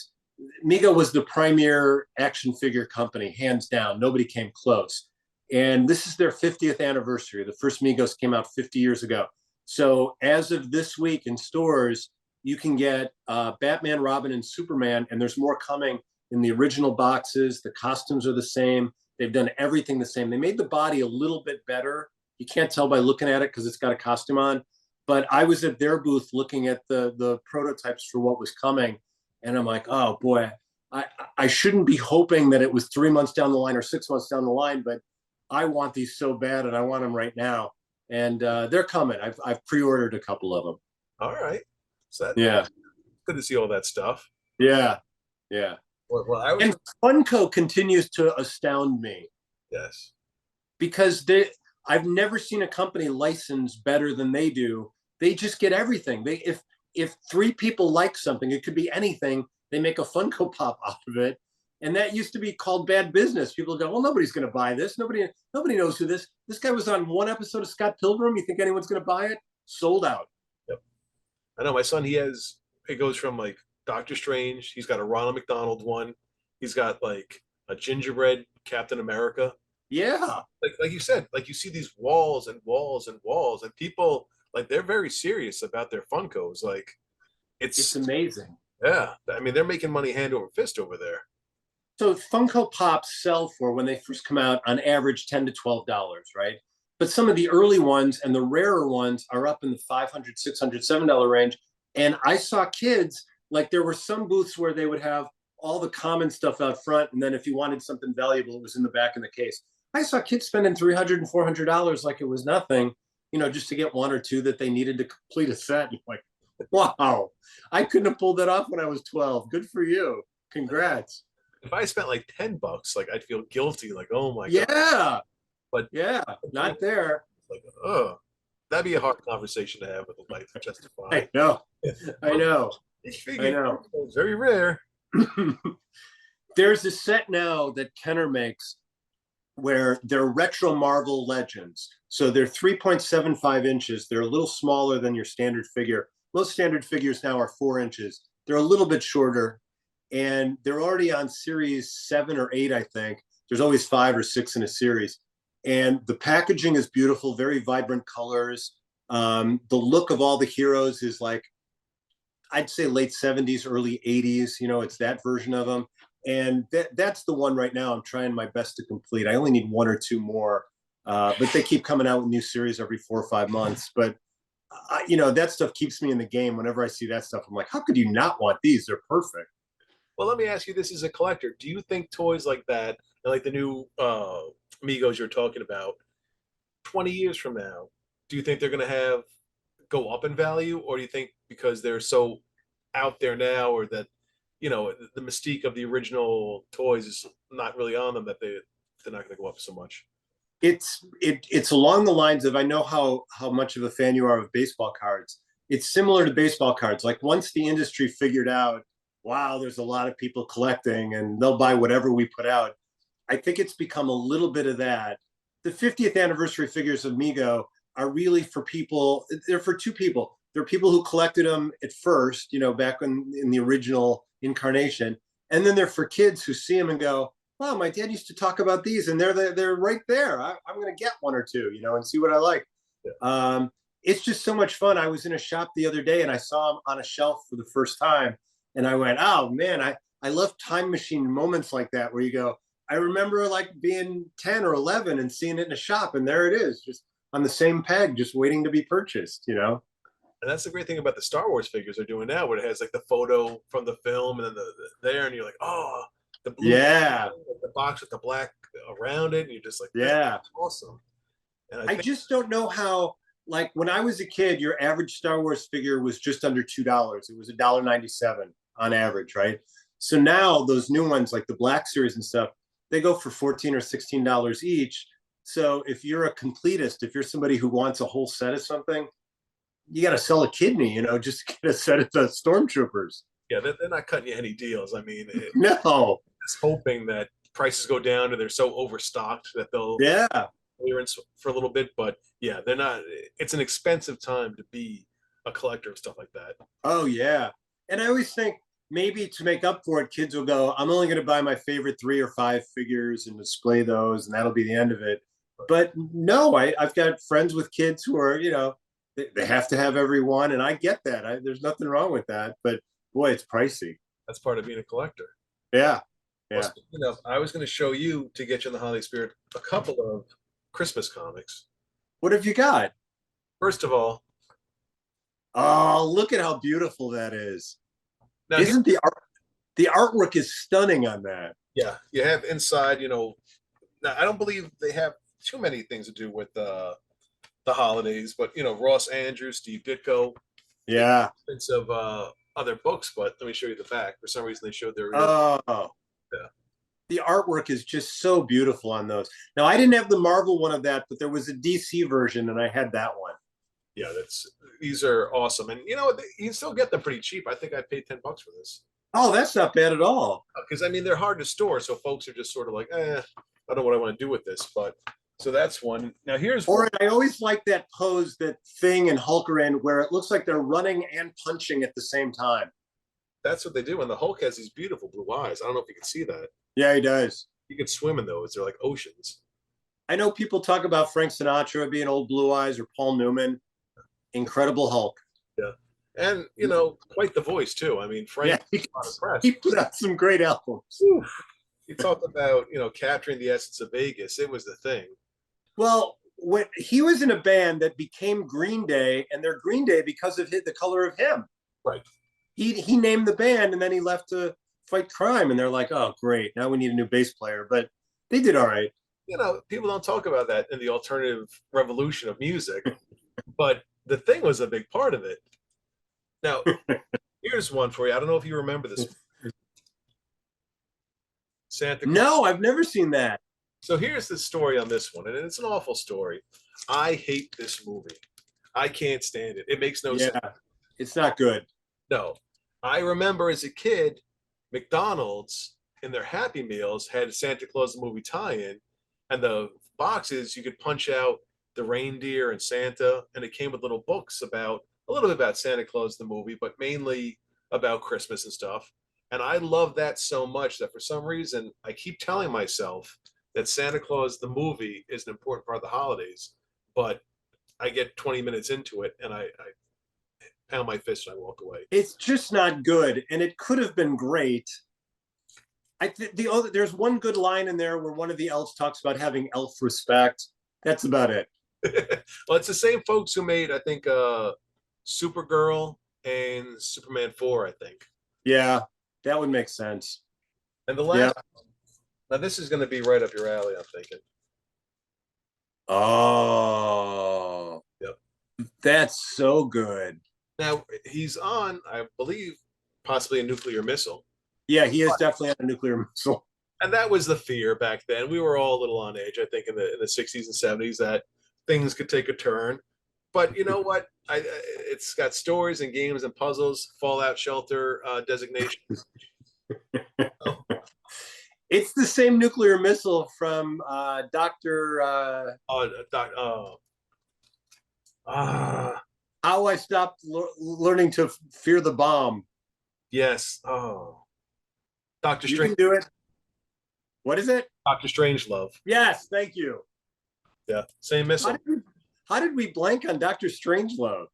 Mego was the premier action figure company, hands down. Nobody came close. And this is their 50th anniversary. The first Megos came out 50 years ago. So as of this week in stores, you can get Batman, Robin, and Superman, and there's more coming in the original boxes. The costumes are the same. They've done everything the same. They made the body a little bit better. You can't tell by looking at it because it's got a costume on. But I was at their booth looking at the prototypes for what was coming, and I'm like, oh boy, I shouldn't be hoping that it was 3 months down the line or 6 months down the line, but I want these so bad, and I want them right now. And they're coming. I've pre-ordered a couple of them. All right. So yeah, good to see all that stuff. Yeah. And Funko continues to astound me. Yes. Because I've never seen a company license better than they do. They just get everything. If 3 people like something, it could be anything. They make a Funko Pop out of it. And that used to be called bad business. People go, well, nobody's going to buy this. Nobody knows who this guy was on one episode of Scott Pilgrim. You think anyone's going to buy it? Sold out. Yep. I know my son. It goes from like Doctor Strange. He's got a Ronald McDonald one. He's got like a gingerbread Captain America. Yeah. Like you said, like you see these walls and walls and walls, and people like they're very serious about their Funkos. Like It's amazing. yeah. I mean, they're making money hand over fist over there. So Funko Pops sell for, when they first come out, on average $10 to $12, right? But some of the early ones and the rarer ones are up in the $500, $600, $7 range. And I saw kids, like there were some booths where they would have all the common stuff out front, and then if you wanted something valuable, it was in the back of the case. I saw kids spending $300 and $400 like it was nothing, just to get one or two that they needed to complete a set. Like, wow, I couldn't have pulled that off when I was 12. Good for you. Congrats. If I spent like $10, like I'd feel guilty, like, oh my God. Yeah. But yeah, not there. Like, oh, that'd be a hard conversation to have with a life to justify. I know. I know. I know. It's very rare. There's a set now that Kenner makes where they're retro Marvel Legends. So they're 3.75 inches. They're a little smaller than your standard figure. Most standard figures now are 4 inches. They're a little bit shorter, and they're already on series 7 or 8, I think. There's always 5 or 6 in a series. And the packaging is beautiful, very vibrant colors. The look of all the heroes is like, I'd say late 70s, early 80s. It's that version of them. And that's the one right now I'm trying my best to complete. I only need 1 or 2 more, but they keep coming out with new series every 4 or 5 months. But, that stuff keeps me in the game. Whenever I see that stuff, I'm like, how could you not want these? They're perfect. Well, let me ask you this as a collector. Do you think toys like that, like the new Migos you're talking about, 20 years from now, do you think they're going to go up in value? Or do you think because they're so out there now, or that, the mystique of the original toys is not really on them, that they're not going to go up so much? It's along the lines of, I know how much of a fan you are of baseball cards. It's similar to baseball cards. Like once the industry figured out, wow, there's a lot of people collecting and they'll buy whatever we put out, I think it's become a little bit of that. The 50th anniversary figures of Mego are really for people. They're for 2 people. There are people who collected them at first, back in the original incarnation. And then they're for kids who see them and go, wow, my dad used to talk about these, and they're right there. I'm going to get 1 or 2, and see what I like. Yeah. It's just so much fun. I was in a shop the other day and I saw them on a shelf for the first time. And I went, oh man, I love time machine moments like that, where you go, I remember like being 10 or 11 and seeing it in a shop, and there it is, just on the same peg, just waiting to be purchased, And that's the great thing about the Star Wars figures they're doing now, where it has like the photo from the film and then there, and you're like, oh, the blue, the box with the black around it, and you're just like, yeah, awesome. And I just don't know how. Like when I was a kid, your average Star Wars figure was just under $2. It was $1.97 on average, right? So now those new ones, like the Black Series and stuff, they go for $14 or $16 each. So if you're a completist, if you're somebody who wants a whole set of something, you got to sell a kidney, just to get a set of the Stormtroopers. Yeah, they're not cutting you any deals. I mean, no. Just hoping that prices go down and they're so overstocked that they'll clearance for a little bit. But yeah, they're not. It's an expensive time to be a collector of stuff like that. Oh yeah, and I always think maybe to make up for it, kids will go, I'm only going to buy my favorite 3 or 5 figures and display those, and that'll be the end of it. But no, I've got friends with kids who are, they have to have every one, and I get that. There's nothing wrong with that, but boy, it's pricey. That's part of being a collector. Yeah. Well, I was going to show you, to get you in the holiday spirit, a couple of Christmas comics. What have you got? First of all, oh, look at how beautiful that is. Now, isn't the artwork is stunning on that? Yeah, you have inside, now I don't believe they have too many things to do with the holidays, but Ross Andrews, Steve Ditko. Yeah. Of other books, but let me show you the back. For some reason they showed their yeah. The artwork is just so beautiful on those. Now I didn't have the Marvel one of that, but there was a DC version and I had that one. Yeah, these are awesome. And you can still get them pretty cheap. I think I paid $10 for this. Oh, that's not bad at all. Because I mean they're hard to store, so folks are just sort of like, I don't know what I want to do with this. But so that's one. Now here's Or one. I always like that pose that Thing and Hulk are in, where it looks like they're running and punching at the same time. That's what they do. And the Hulk has these beautiful blue eyes. I don't know if you can see that. Yeah, he does. You can swim in those. They're like oceans. I know people talk about Frank Sinatra being old blue eyes or Paul Newman. Incredible Hulk. Yeah. And quite the voice too. I mean, Yeah, Frank was a lot of press. he put out some great albums. You talk about, capturing the essence of Vegas. It was the thing. Well, when he was in a band that became Green Day, and they're Green Day because of the color of him. Right. He named the band, and then he left to fight crime. And they're like, oh, great, now we need a new bass player. But they did all right. People don't talk about that in the alternative revolution of music, but the thing was a big part of it. Now, here's one for you. I don't know if you remember this. Santa Claus. No, I've never seen that. So here's the story on this one, and it's an awful story. I hate this movie. I can't stand it. It makes no sense. It's not good. No. I remember as a kid, McDonald's in their Happy Meals had a Santa Claus the movie tie-in, and the boxes you could punch out the reindeer and Santa, and it came with little books about a little bit about Santa Claus the movie, but mainly about Christmas and stuff. And I love that so much that for some reason I keep telling myself that Santa Claus the movie is an important part of the holidays, but I get 20 minutes into it and I pound my fist and I walk away. It's just not good, and it could have been great. There's one good line in there where one of the elves talks about having elf respect. That's about it. Well, it's the same folks who made, I think, Supergirl and Superman 4, I think. Yeah, that would make sense. And the last, now this is going to be right up your alley, I'm thinking. Oh, yep, that's so good. Now he's on, I believe, possibly a nuclear missile. Yeah, he is definitely on a nuclear missile. And that was the fear back then. We were all a little on edge, I think, in the 60s and 70s that things could take a turn. But you know what? It's got stories and games and puzzles, Fallout Shelter designation. It's the same nuclear missile from Dr. How I Stopped Learning to Fear the Bomb. Yes. Oh. Dr. You Strange. can do it. What is it? Dr. Strangelove. Yes, thank you. Yeah, same missile. How did we blank on Dr. Strangelove?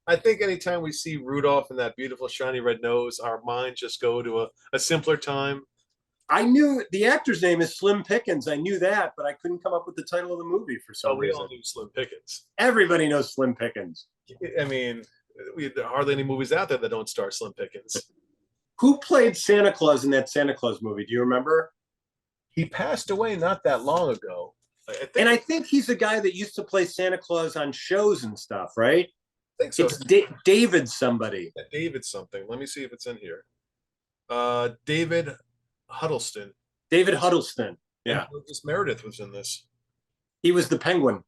I think anytime we see Rudolph and that beautiful shiny red nose, our minds just go to a simpler time. I knew the actor's name is Slim Pickens. I knew that, but I couldn't come up with the title of the movie for some reason. We all knew Slim Pickens. Everybody knows Slim Pickens. I mean, there are hardly any movies out there that don't star Slim Pickens. Who played Santa Claus in that Santa Claus movie? Do you remember? He passed away not that long ago. I think he's a guy that used to play Santa Claus on shows and stuff, right? I think so. It's David somebody. Yeah, David something. Let me see if it's in here. David Huddleston. David Huddleston. Yeah. This Meredith was in this. He was the Penguin.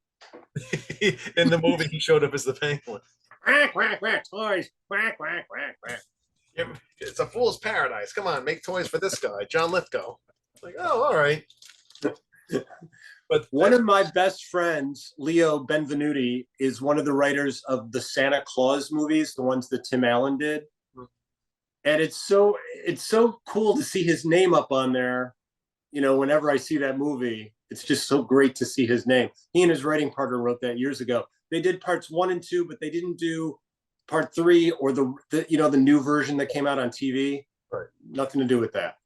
In the movie, he showed up as the Penguin. Quack, quack, quack, toys. Quack, quack, quack, quack. It's a fool's paradise. Come on, make toys for this guy, John Lithgow. Like, oh, all right. But one of my best friends, Leo Benvenuti, is one of the writers of the Santa Claus movies, the ones that Tim Allen did. And it's so cool to see his name up on there. You know, whenever I see that movie, it's just so great to see his name. He and his writing partner wrote that years ago. They did parts 1 and 2, but they didn't do part 3 or the new version that came out on TV. Right. Nothing to do with that.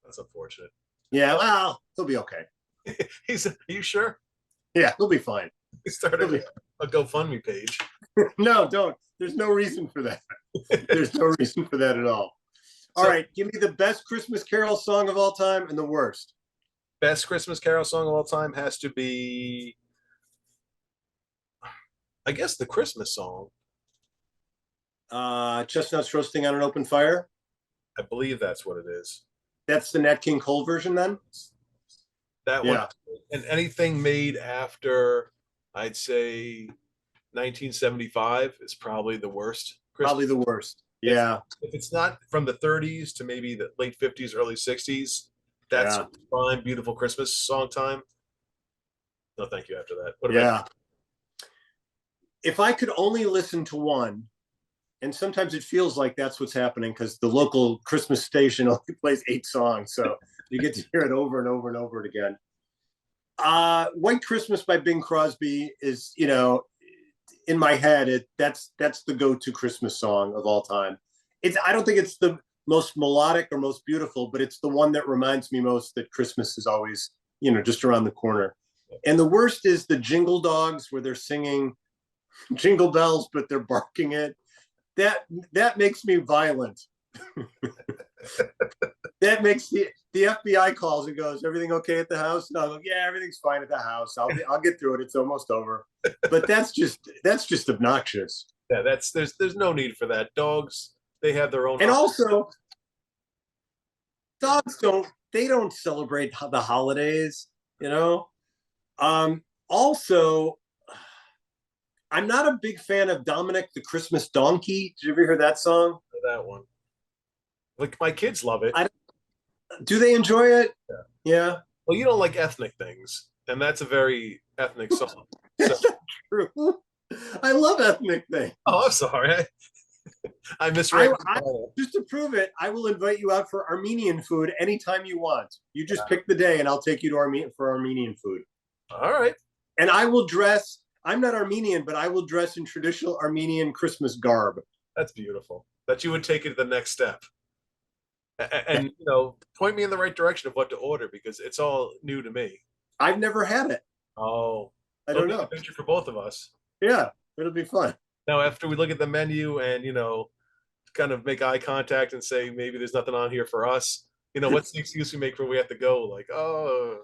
That's unfortunate. Yeah, well, he'll be okay. Are you sure? Yeah, he'll be fine. He started a GoFundMe page. No, don't. There's no reason for that. There's no reason for that at all. All right, give me the best Christmas Carol song of all time and the worst. Best Christmas Carol song of all time has to be, I guess, the Christmas song. Chestnuts Roasting on an Open Fire. I believe that's what it is. That's the Nat King Cole version, then. That one, and anything made after, I'd say, 1975 is probably the worst. Probably the worst. Yeah. If it's not from the 30s to maybe the late 50s, early 60s, that's Yeah. fine, beautiful Christmas song time. No, thank you after that. What about Yeah. If I could only listen to one, and sometimes it feels like that's what's happening because the local Christmas station only plays 8 songs, so you get to hear it over and over and over again. White Christmas by Bing Crosby is, in my head, that's the go-to Christmas song of all time. I don't think it's the most melodic or most beautiful, but it's the one that reminds me most that Christmas is always, just around the corner. And the worst is the Jingle Dogs, where they're singing Jingle Bells, but they're barking it. That makes me violent. That makes the FBI calls and goes, "Everything okay at the house?" No, go, "Yeah, everything's fine at the house. I'll get through it. It's almost over." But that's just obnoxious. Yeah, there's no need for that. Dogs, they have their own. And also, dogs don't celebrate the holidays, Also, I'm not a big fan of Dominic the Christmas Donkey. Did you ever hear that song? That one. Like my kids love it. Do they enjoy it? Yeah. Yeah. Well, you don't like ethnic things, and that's a very ethnic song. That's not true. I love ethnic things. Oh, I'm sorry. I misread. Just to prove it, I will invite you out for Armenian food anytime you want. You just pick the day, and I'll take you to for Armenian food. All right. And I will dress. I'm not Armenian, but I will dress in traditional Armenian Christmas garb. That's beautiful. That you would take it to the next step. And point me in the right direction of what to order because it's all new to me. I've never had it. Oh, I don't know. Adventure for both of us. Yeah, it'll be fun. Now, after we look at the menu and kind of make eye contact and say maybe there's nothing on here for us, what's the excuse we make when we have to go? Like, oh,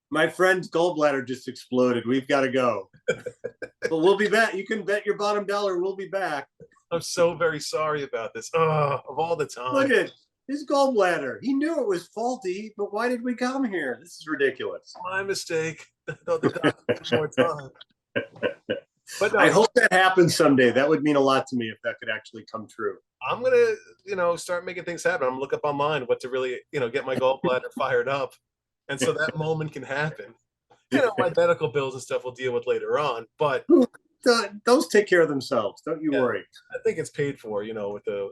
my friend's gallbladder just exploded. We've got to go. But we'll be back. You can bet your bottom dollar we'll be back. I'm so very sorry about this. Oh, of all the time. Look at his gallbladder. He knew it was faulty, but why did we come here? This is ridiculous. My mistake. More time. But no, I hope that happens someday. That would mean a lot to me if that could actually come true. I'm gonna, start making things happen. I'm gonna look up online what to really, get my gallbladder fired up, and so that moment can happen. My medical bills and stuff we'll deal with later on, but those take care of themselves. Don't you worry. I think it's paid for, with the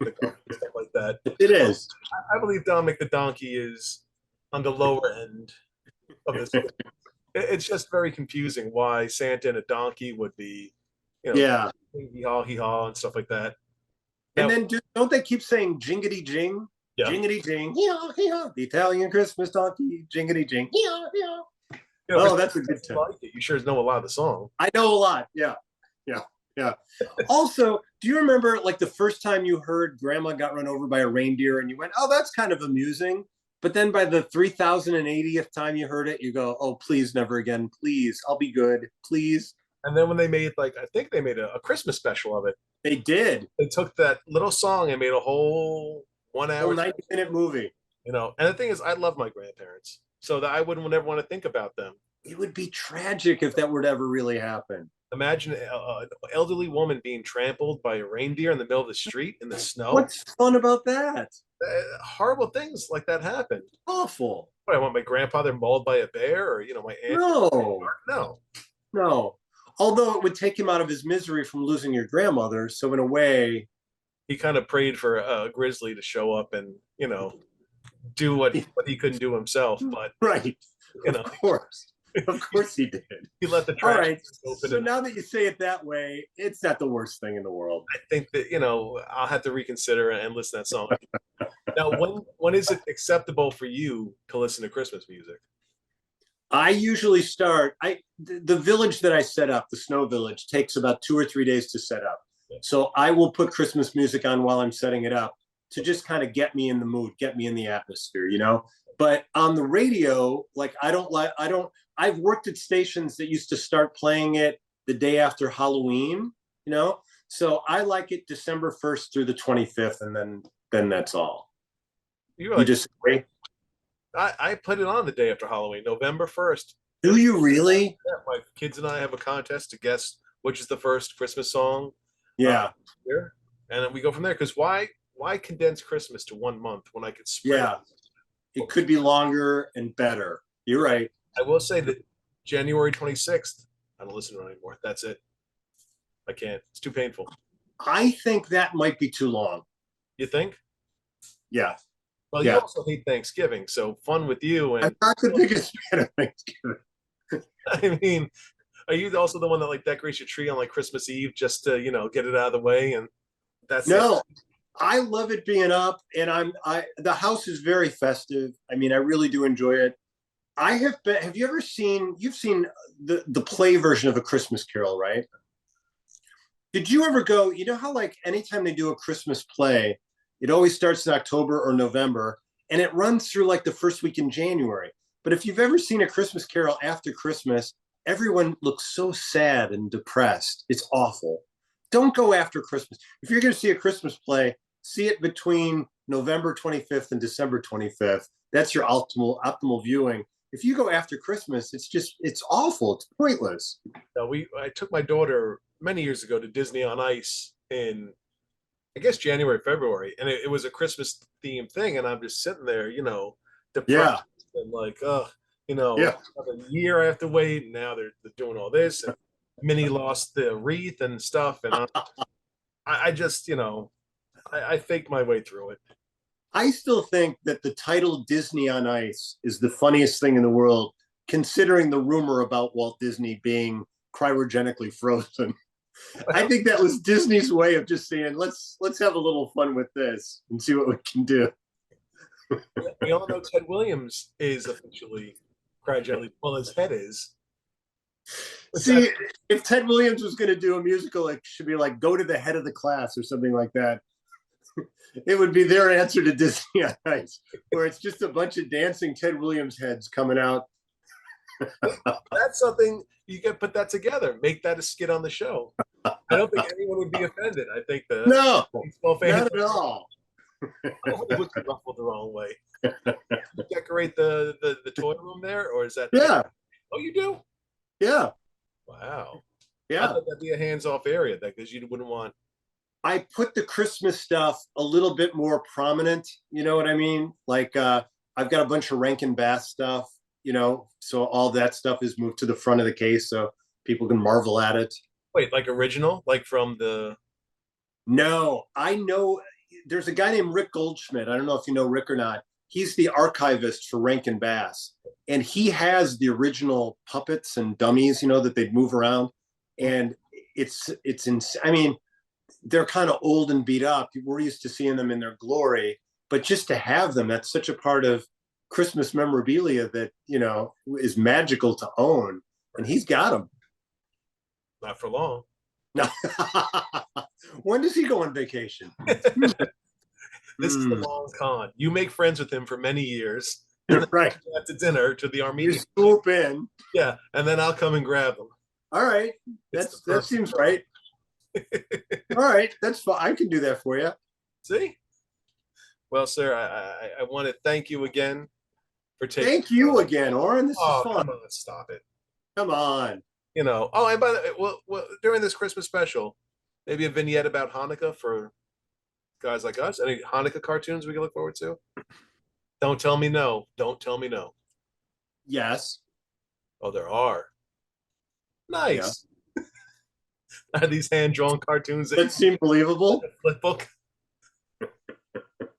stuff like that. It is. I believe Dominic the Donkey is on the lower end of this. It's just very confusing why Santa and a donkey would be, hee-haw, hee-haw, and stuff like that. And then don't they keep saying jingity jing? Yeah. Jingity jing, hee-haw, hee-haw. The Italian Christmas donkey, jingity jing, hee-haw, hee-haw. That's a good time. You sure know a lot of the song. I know a lot. Yeah. Also, do you remember like the first time you heard Grandma got run over by a reindeer and you went, "Oh, that's kind of amusing." But then by the 3080th time you heard it, you go, "Oh, please, never again. Please, I'll be good. Please." And then when they made I think they made a Christmas special of it. They did. They took that little song and made a whole 1 hour, 90-minute movie. And the thing is, I love my grandparents, so that I wouldn't ever want to think about them. It would be tragic if that were to ever really happen. Imagine an elderly woman being trampled by a reindeer in the middle of the street in the snow. What's fun about that? Horrible things like that happen. Awful. What, I want my grandfather mauled by a bear, or my aunt? No. Although it would take him out of his misery from losing your grandmother, so in a way, he kind of prayed for a grizzly to show up and do what he couldn't do himself. But right, of course he did. He let the trash. All right. So now that you say it that way, it's not the worst thing in the world. I think that I'll have to reconsider and listen to that song. Now, when is it acceptable for you to listen to Christmas music? I usually start. The village that I set up, the Snow Village, takes about 2 or 3 days to set up. Yeah. So I will put Christmas music on while I'm setting it up to just kind of get me in the mood, get me in the atmosphere, But on the radio, I've worked at stations that used to start playing it the day after Halloween, So I like it December 1st through the 25th, and then that's all. You disagree? I put it on the day after Halloween, November 1st. Do you really? Yeah, my kids and I have a contest to guess which is the first Christmas song. Yeah. Here, and then we go from there. Because why why condense Christmas to 1 month when I could spread Yeah, it could be longer and better. You're right. I will say that January 26th, I don't listen to it anymore. That's it. I can't. It's too painful. I think that might be too long. You think? Yeah, Well, you yeah. also hate Thanksgiving, so fun with you. I'm And not the biggest fan of Thanksgiving. I mean, are you also the one that like decorates your tree on like Christmas Eve just to get it out of the way and that's it? No, I love it being up, and the house is very festive. I mean, I really do enjoy it. I have been. Have you ever seen? You've seen the play version of A Christmas Carol, right? Did you ever go? You know how like anytime they do a Christmas play, it always starts in October or November, and it runs through like the first week in January. But if you've ever seen A Christmas Carol after Christmas, everyone looks so sad and depressed. It's awful. Don't go after Christmas. If you're going to see a Christmas play, see it between November 25th and December 25th. That's your optimal viewing. If you go after Christmas, it's awful. It's pointless. I took my daughter many years ago to Disney on Ice in I guess January, February, and it was a Christmas themed thing, and I'm just sitting there, Yeah, depressed and like, yeah. a year I have to wait, and now they're doing all this, and Minnie lost the wreath and stuff, and I just, I faked my way through it. I still think that the title Disney on Ice is the funniest thing in the world, considering the rumor about Walt Disney being cryogenically frozen. I think that was Disney's way of just saying, let's have a little fun with this and see what we can do. We all know Ted Williams is officially cryogenically, well, his head is. See, if Ted Williams was going to do a musical, it should be like Go to the Head of the Class or something like that. It would be their answer to Disney on Ice, where it's just a bunch of dancing Ted Williams heads coming out. That's something you can put that together, make that a skit on the show. I don't think anyone would be offended. I think the No, baseball fans not at all. would be ruffled the wrong way. You decorate the toy room there, or is that? Yeah, Oh, you do? yeah, Wow. I yeah. thought that'd be a hands-off area, that because you wouldn't want. I put the Christmas stuff a little bit more prominent. You know what I mean? Like I've got a bunch of Rankin Bass stuff. So all that stuff is moved to the front of the case so people can marvel at it. Wait, like original, like from the. No, I know there's a guy named Rick Goldschmidt. I don't know if you know Rick or not. He's the archivist for Rankin Bass, and he has the original puppets and dummies, that they'd move around, and it's I mean, they're kind of old and beat up. We're used to seeing them in their glory, but just to have them, that's such a part of Christmas memorabilia that is magical to own, and he's got them. Not for long. No. When does he go on vacation? This is the long con. You make friends with him for many years, and then Right. you go out to dinner to the You Armenian. swoop in. Yeah, and then I'll come and grab them. All right. That seems right. All right. That's fine. I can do that for you. See? Well, sir, I want to thank you again for taking. Thank you again, Oren. This is fun. Come on, stop it. Come on. Oh, and by the way, well, during this Christmas special, maybe a vignette about Hanukkah for guys like us. Any Hanukkah cartoons we can look forward to? Don't tell me no. Don't tell me no. Yes. Oh, there are. Nice. Yeah. Are these hand-drawn cartoons that seem believable? Flip book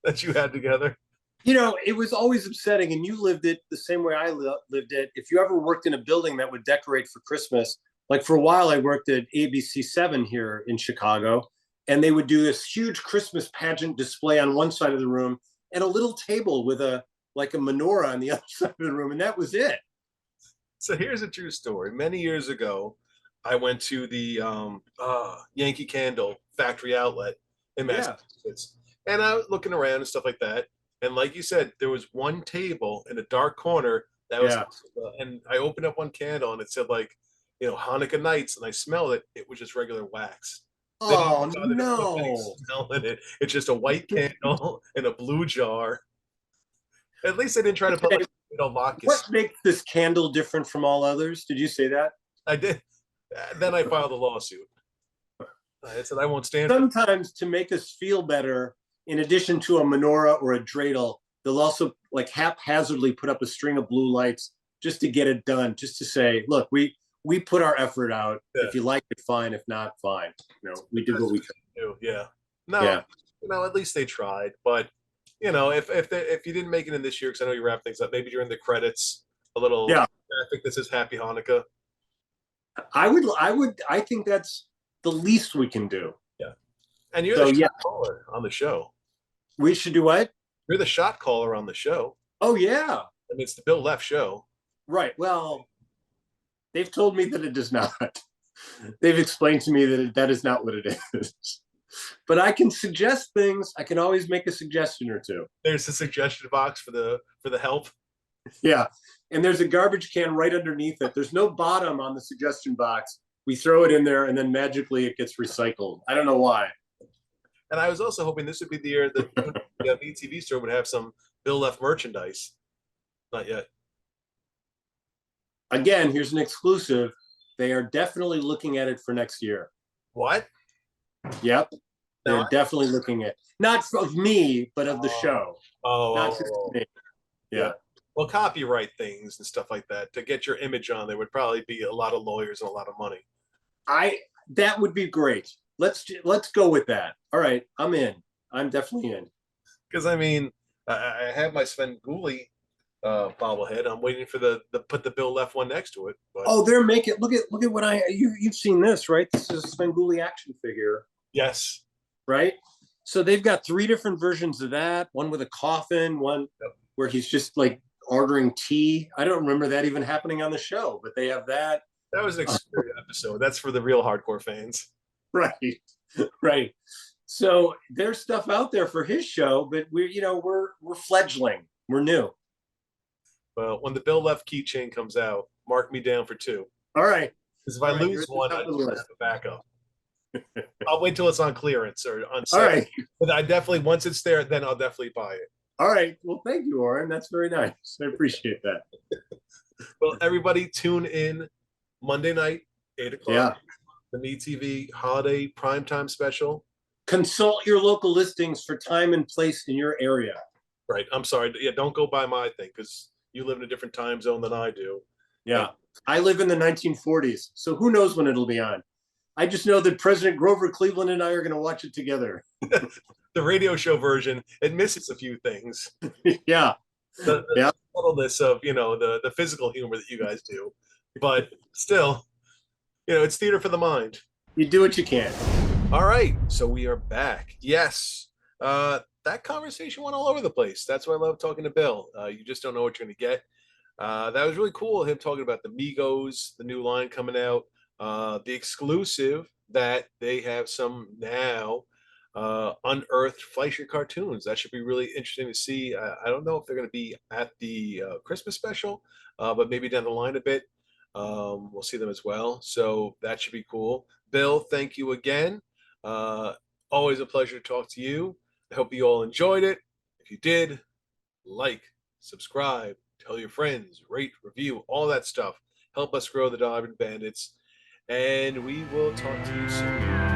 that you had together. It was always upsetting, and you lived it the same way I lived it. If you ever worked in a building that would decorate for Christmas, like for a while I worked at ABC 7 here in Chicago, and they would do this huge Christmas pageant display on one side of the room and a little table with a menorah on the other side of the room, and that was it. So here's a true story. Many years ago, I went to the Yankee Candle factory outlet in Massachusetts, and I was looking around and stuff like that. And like you said, there was one table in a dark corner that was, and I opened up one candle and it said Hanukkah nights, and I smelled it. It was just regular wax. Oh no! Smelling it. It's just a white candle in a blue jar. At least they didn't try to put lock. What makes this candle different from all others? Did you say that? I did. Then I filed a lawsuit. I said I won't stand. Sometimes to make us feel better, in addition to a menorah or a dreidel, they'll also like haphazardly put up a string of blue lights just to get it done, just to say, look, we put our effort out. Yeah. If you like it, fine. If not, fine. We did what we could do. Yeah. No, yeah. At least they tried. But if you didn't make it in this year, because I know you wrap things up, maybe during the credits, a little. Yeah. I think this is Happy Hanukkah. I think that's the least we can do. Yeah. And you're the shot caller on the show. We should do what? You're the shot caller on the show. Oh yeah. I mean, it's the Bill Leff show. Right. Well, they've told me that it does not. They've explained to me that that is not what it is. But I can suggest things. I can always make a suggestion or two. There's a suggestion box for the help. Yeah. And there's a garbage can right underneath it. There's no bottom on the suggestion box. We throw it in there and then magically it gets recycled. I don't know why. And I was also hoping this would be the year that the MeTV store would have some Bill Leff merchandise. Not yet. Again, here's an exclusive. They are definitely looking at it for next year. What? Yep. They're definitely looking at, not of me, but of the show. Not just me. Yeah. Well, copyright things and stuff like that, to get your image on there would probably be a lot of lawyers and a lot of money. That would be great. Let's go with that. All right, I'm in. I'm definitely in. Because I mean, I have my Svengoolie bobblehead. I'm waiting for the put the Bill Leff one next to it. But... Oh, they're making. Look at what you've seen this, right? This is a Svengoolie action figure. Yes. Right. So they've got 3 different versions of that. One with a coffin. One where he's just like ordering tea. I don't remember that even happening on the show, but they have that. That was an extreme episode. That's for the real hardcore fans. Right. Right. So there's stuff out there for his show, but we're fledgling. We're new. Well, when the Bill Leff keychain comes out, mark me down for 2. All right. Because if I lose one, I just have a backup. I'll wait till it's on clearance or on sale. All right. But I definitely, once it's there, then I'll definitely buy it. All right. Well, thank you, Oren. That's very nice. I appreciate that. Well, everybody tune in Monday night, 8 o'clock. Yeah. The MeTV holiday primetime special. Consult your local listings for time and place in your area. Right. I'm sorry. Yeah, don't go by my thing because you live in a different time zone than I do. Yeah. I live in the 1940s, so who knows when it'll be on. I just know that President Grover Cleveland and I are going to watch it together. The radio show version, it misses a few things. Yeah. The subtleness of, the physical humor that you guys do. But still, it's theater for the mind. You do what you can. All right. So we are back. Yes. That conversation went all over the place. That's why I love talking to Bill. You just don't know what you're going to get. That was really cool, him talking about the Migos, the new line coming out, the exclusive that they have some now unearthed Fleischer cartoons. That should be really interesting to see. I don't know if they're going to be at the Christmas special, but maybe down the line a bit. We'll see them as well. So that should be cool. Bill, thank you again. Always a pleasure to talk to you. I hope you all enjoyed it. If you did, like, subscribe, tell your friends, rate, review, all that stuff. Help us grow the Diamond Bandits. And we will talk to you soon.